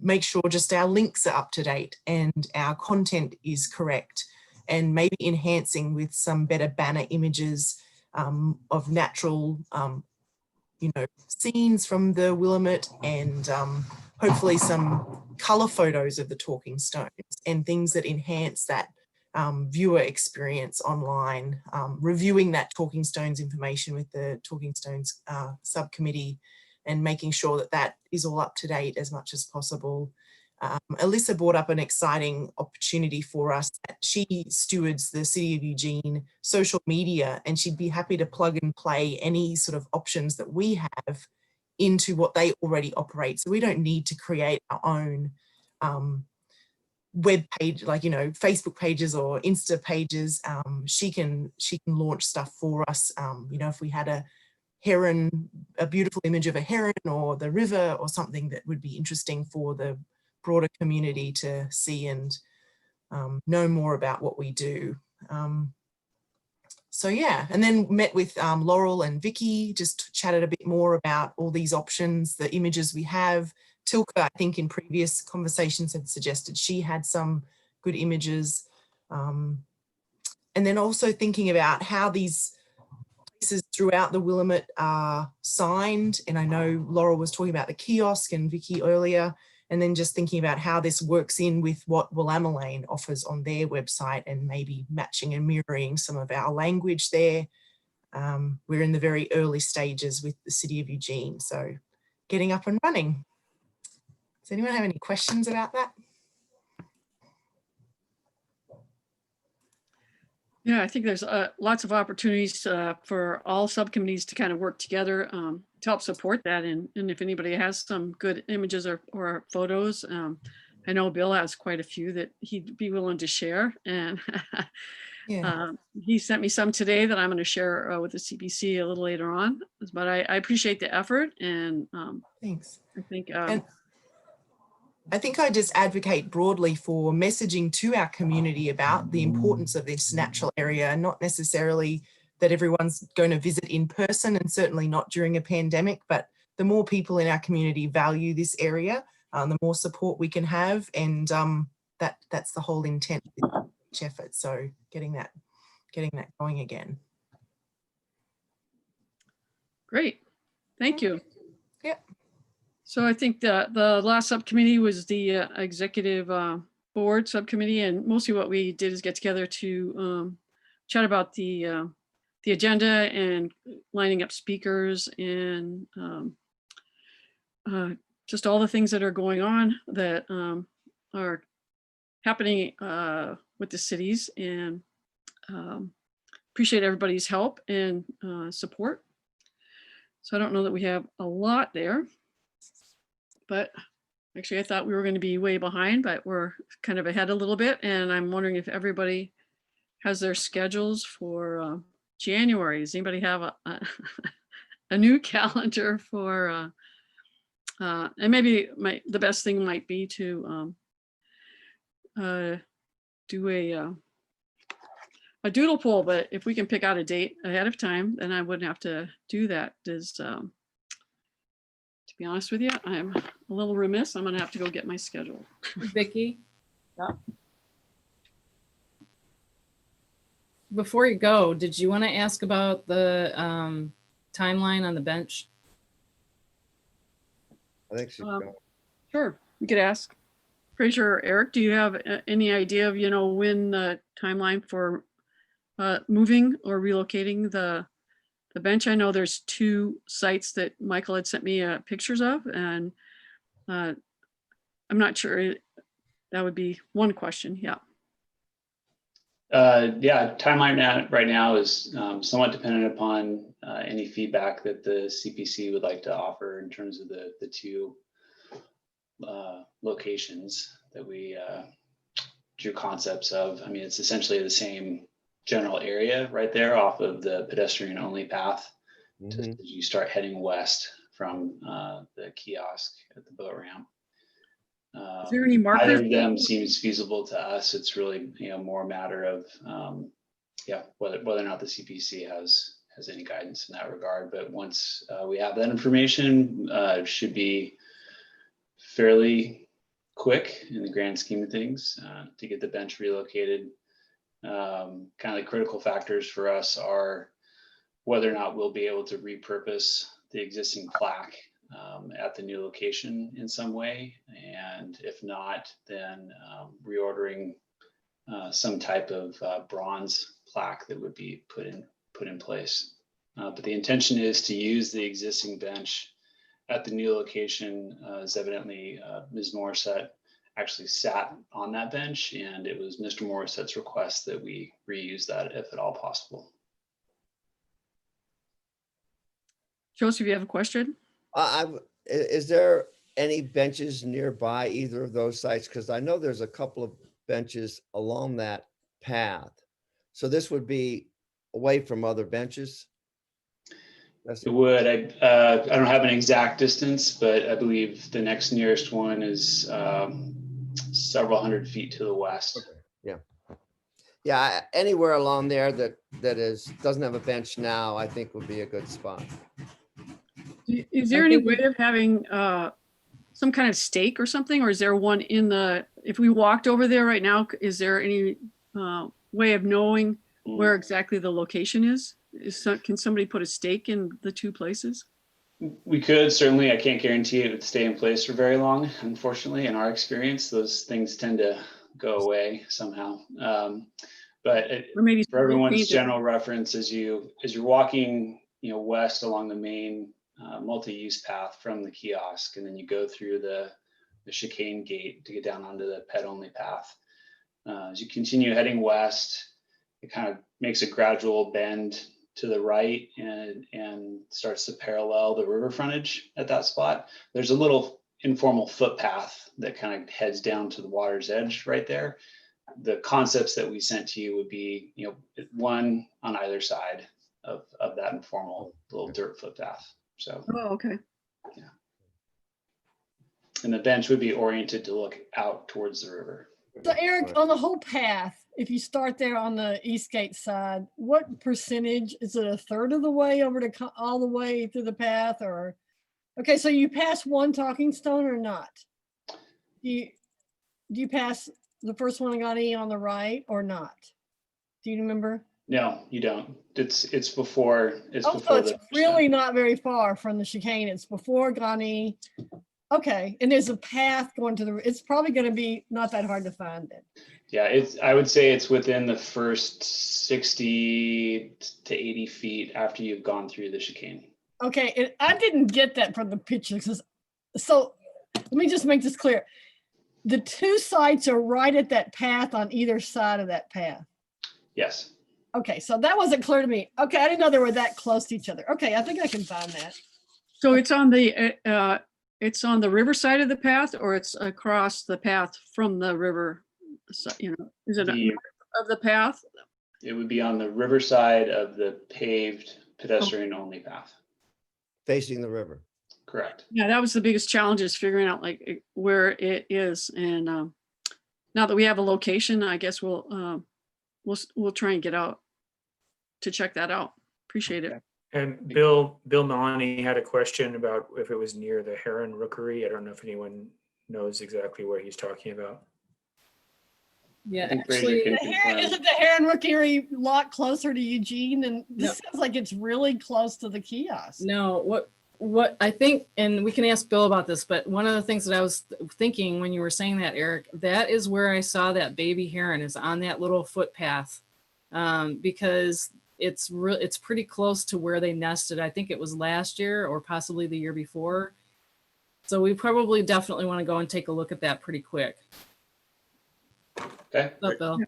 make sure just our links are up to date and our content is correct, and maybe enhancing with some better banner images of natural scenes from the Whilamut, and hopefully some colour photos of the talking stones and things that enhance that viewer experience online, reviewing that talking stones information with the talking stones subcommittee and making sure that that is all up to date as much as possible. Alyssa brought up an exciting opportunity for us. She stewards the City of Eugene social media, and she'd be happy to plug and play any sort of options that we have into what they already operate. So we don't need to create our own web page, like, Facebook pages or Insta pages. She can launch stuff for us. If we had a heron, a beautiful image of a heron or the river or something that would be interesting for the broader community to see and know more about what we do. So yeah, and then met with Laurel and Vicky, just chatted a bit more about all these options, the images we have. Tilka, I think in previous conversations had suggested she had some good images. And then also thinking about how these places throughout the Whilamut are signed. And I know Laurel was talking about the kiosk and Vicky earlier, and then just thinking about how this works in with what Willamelaine offers on their website and maybe matching and mirroring some of our language there. We're in the very early stages with the City of Eugene, so getting up and running. Does anyone have any questions about that? Yeah, I think there's lots of opportunities for all subcommittees to kind of work together to help support that. And if anybody has some good images or photos, I know Bill has quite a few that he'd be willing to share. And Yeah. He sent me some today that I'm going to share with the CPC a little later on. But I appreciate the effort, and thanks. I think. I think I just advocate broadly for messaging to our community about the importance of this natural area, not necessarily that everyone's going to visit in person, and certainly not during a pandemic, but the more people in our community value this area, the more support we can have, and that's the whole intent of each effort. So getting that going again. Great, thank you. Yep. So I think the last subcommittee was the executive board subcommittee, and mostly what we did is get together to chat about the agenda and lining up speakers, and just all the things that are going on that are happening with the cities, and appreciate everybody's help and support. So I don't know that we have a lot there, but actually I thought we were going to be way behind, but we're kind of ahead a little bit. And I'm wondering if everybody has their schedules for January. Does anybody have a new calendar for, and maybe the best thing might be to do a a doodle poll, but if we can pick out a date ahead of time, then I wouldn't have to do that. To be honest with you, I'm a little remiss. I'm gonna have to go get my schedule. Vicky, Yeah. before you go, did you want to ask about the timeline on the bench? I think she's going. Sure, you could ask. Fraser or Eric, do you have any idea of, when the timeline for moving or relocating the bench? I know there's 2 sites that Michael had sent me pictures of, and I'm not sure. That would be one question. Yeah. Yeah, timeline right now is somewhat dependent upon any feedback that the CPC would like to offer in terms of the 2 locations that we drew concepts of. I mean, it's essentially the same general area right there off of the pedestrian only path. Just as you start heading west from the kiosk at the boat ramp. Is there any markers? Either of them seems feasible to us. It's really more a matter of whether or not the CPC has any guidance in that regard. But once we have that information, it should be fairly quick in the grand scheme of things to get the bench relocated. Kind of the critical factors for us are whether or not we'll be able to repurpose the existing plaque at the new location in some way. And if not, then reordering some type of bronze plaque that would be put in place. But the intention is to use the existing bench at the new location. As evidently Ms. Morissette actually sat on that bench, and it was Mr. Morissette's request that we reuse that if at all possible. Joseph, you have a question? Is there any benches nearby either of those sites? Because I know there's a couple of benches along that path. So this would be away from other benches? It would. I don't have an exact distance, but I believe the next nearest one is several hundred feet to the west. Okay. Yeah, anywhere along there that doesn't have a bench now, I think would be a good spot. Is there any way of having some kind of stake or something, or is there one if we walked over there right now, is there any way of knowing where exactly the location is? Can somebody put a stake in the 2 places? We could, certainly. I can't guarantee it would stay in place for very long. Unfortunately, in our experience, those things tend to go away somehow. But for everyone's general reference, as you're walking, west along the main multi-use path from the kiosk, and then you go through the chicane gate to get down onto the pet-only path. As you continue heading west, it kind of makes a gradual bend to the right and starts to parallel the river frontage at that spot. There's a little informal footpath that kind of heads down to the water's edge right there. The concepts that we sent to you would be, one on either side of that informal little dirt footpath. So. Oh, okay. Yeah. And the bench would be oriented to look out towards the river. So Eric, on the whole path, if you start there on the Eastgate side, what percentage, is it a third of the way over to all the way through the path, or? Okay, so you pass one talking stone or not? Do you pass the first one on the right or not? Do you remember? No, you don't. It's before. So it's really not very far from the chicane. It's before Ghani. Okay, and there's a path going to the. It's probably going to be not that hard to find then. Yeah, I would say it's within the first 60 to 80 feet after you've gone through the chicane. Okay, and I didn't get that from the pictures. So let me just make this clear. The 2 sites are right at that path on either side of that path. Yes. Okay, so that wasn't clear to me. Okay, I didn't know they were that close to each other. Okay, I think I can find that. So it's on the river side of the path, or it's across the path from the river? Is it of the path? It would be on the river side of the paved pedestrian only path. Facing the river. Correct. Yeah, that was the biggest challenge, is figuring out where it is. And now that we have a location, I guess we'll we'll try and get out to check that out. Appreciate it. And Bill Melanie had a question about if it was near the Heron Rookery. I don't know if anyone knows exactly where he's talking about. Yeah, think Fraser actually, can The Heron, confirm. isn't the Heron Rookery a lot closer to Eugene? And this No. sounds like it's really close to the kiosk. no, what I think, and we can ask Bill about this, but one of the things that I was thinking when you were saying that, Eric, that is where I saw that baby heron is on that little footpath, because it's pretty close to where they nested. I think it was last year or possibly the year before. So we probably definitely want to go and take a look at that pretty quick. Okay. What's up, Bill?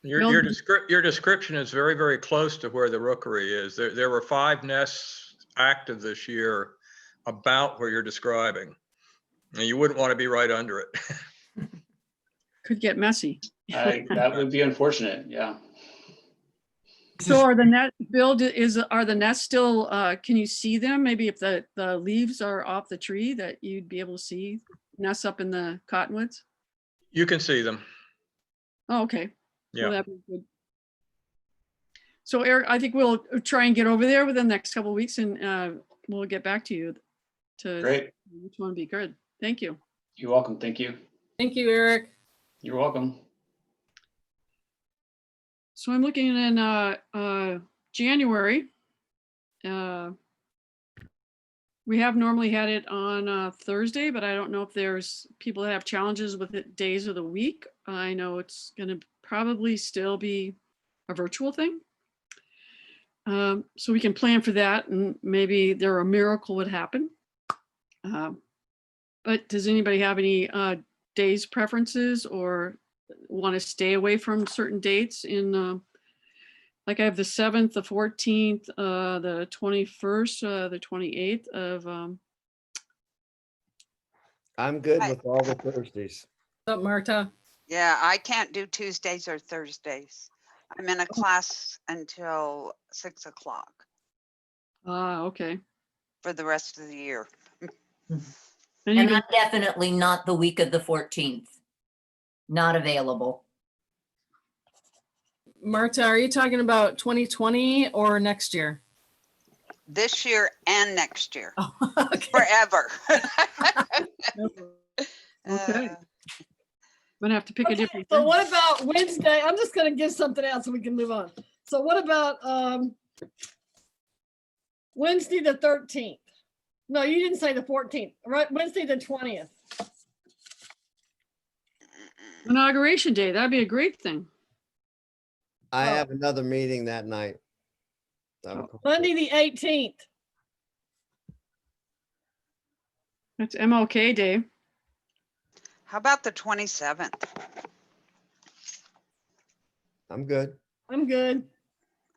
Your description is very, very close to where the rookery is. There were 5 nests active this year about where you're describing. And you wouldn't want to be right under it. Could get messy. That would be unfortunate. Yeah. So are the net, Bill, are the nests still, can you see them? Maybe if the leaves are off the tree that you'd be able to see nests up in the cottonwoods? You can see them. Oh, okay. Well, Yeah. that'd be good. So Eric, I think we'll try and get over there within the next couple of weeks and we'll get back to you to Great. which one would be good. Thank you. You're welcome. Thank you. Thank you, Eric. You're welcome. So I'm looking in January. We have normally had it on Thursday, but I don't know if there's people that have challenges with it days of the week. I know it's going to probably still be a virtual thing. So we can plan for that and maybe a miracle would happen. But does anybody have any days preferences or want to stay away from certain dates in like I have the 7th, the 14th, the 21st, the 28th of I'm good with all the Thursdays. What's up, Marta? Yeah, I can't do Tuesdays or Thursdays. I'm in a class until 6 o'clock okay. for the rest of the year. And I'm definitely not the week of the 14th. Not available. Marta, are you talking about 2020 or next year? This year and next year. Oh, okay. Forever. Okay. I'm gonna have to pick a different. So what about Wednesday? I'm just going to give something else so we can move on. So what about Wednesday the 13th? No, you didn't say the 14th, right? Wednesday the 20th. Inauguration day, that'd be a great thing. I have another meeting that night. Monday the 18th. That's MLK Day. How about the 27th? I'm good. I'm good.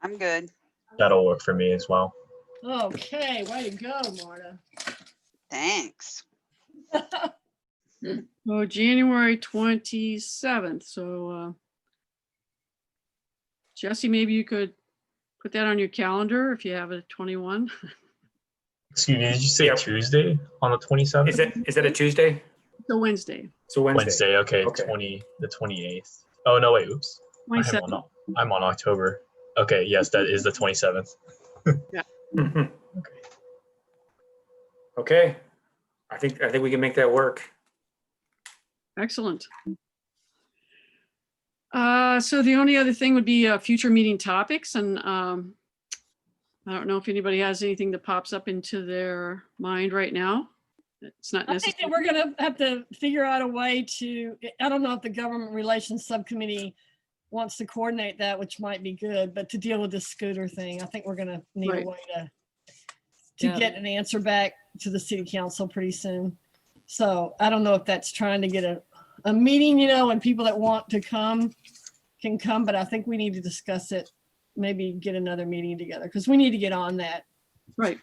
I'm good. That'll work for me as well. Okay, way to go, Marta. Thanks. Oh, January 27th. So Jesse, maybe you could put that on your calendar if you have a 21. Excuse me, did you say Tuesday on the 27th? Is that a Tuesday? So Wednesday. So Wednesday. Wednesday, okay, the 28th. Oh no, wait, oops. 27th. I'm on October. Okay, yes, that is the 27th. Yeah. Mhm. Okay. I think we can make that work. Excellent. So the only other thing would be future meeting topics. And I don't know if anybody has anything that pops up into their mind right now. It's not I think necessary. that we're going to have to figure out a way to, I don't know if the government relations subcommittee wants to coordinate that, which might be good, but to deal with the scooter thing, I think we're going to need Right. a way to get an answer back to the city council pretty soon. So I don't know if that's trying to get a meeting, and people that want to come can come, but I think we need to discuss it, maybe get another meeting together because we need to get on that. Right.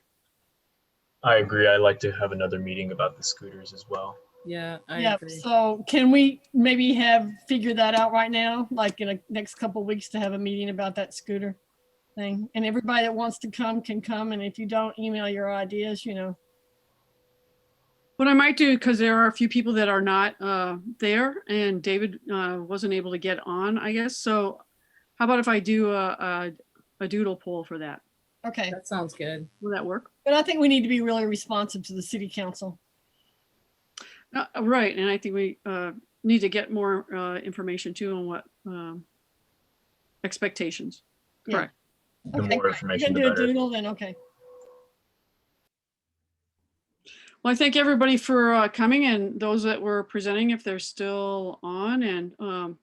I agree. I'd like to have another meeting about the scooters as well. Yeah, I Yeah, agree. so can we maybe figure that out right now, like in the next couple of weeks to have a meeting about that scooter thing? And everybody that wants to come can come. And if you don't, email your ideas, What I might do, because there are a few people that are not there and David wasn't able to get on, I guess. So How about if I do a doodle poll for that? Okay, That sounds good. Will that work? but I think we need to be really responsive to the city council. Right, and I think we need to get more information too on what expectations. Yeah. Correct. The Okay, more you information, can the do a better. doodle then, okay. Well, I thank everybody for coming, and those that were presenting, if they're still on, and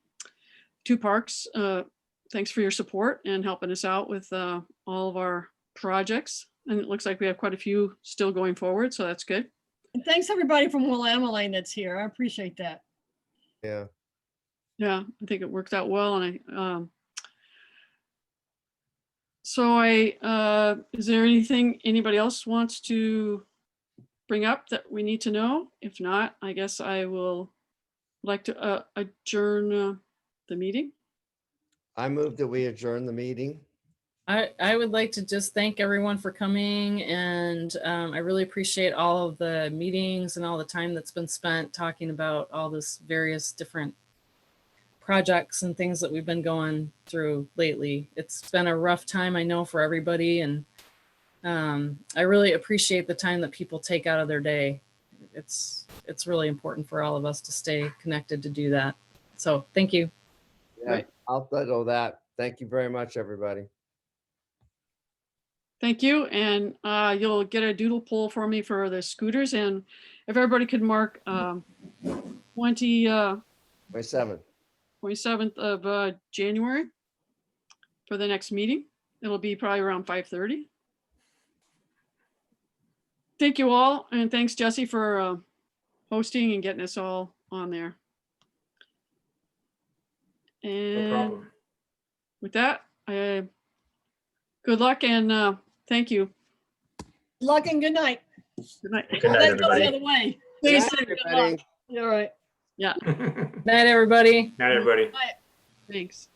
Two Parks, thanks for your support and helping us out with all of our projects. And it looks like we have quite a few still going forward, so that's good. And thanks everybody from Willamette that's here. I appreciate that. Yeah. Yeah, I think it worked out well, and is there anything anybody else wants to bring up that we need to know? If not, I guess I will like to adjourn the meeting. I move that we adjourn the meeting. I would like to just thank everyone for coming, and I really appreciate all of the meetings and all the time that's been spent talking about all this various different projects and things that we've been going through lately. It's been a rough time, I know, for everybody, and I really appreciate the time that people take out of their day. It's really important for all of us to stay connected to do that. So thank you. Yeah, Right. I'll echo that. Thank you very much, everybody. Thank you, and you'll get a doodle poll for me for the scooters, and if everybody could mark 27th of January for the next meeting. It'll be probably around 5:30. Thank you all, and thanks Jesse for hosting and getting us all on there. No And problem. with that, good luck and thank you. Luck and good night. Good night. Good night, That goes the everybody. other way. Good Stay night, safe. Good everybody. luck. You're right. Yeah, Night, everybody. Night, everybody. thanks.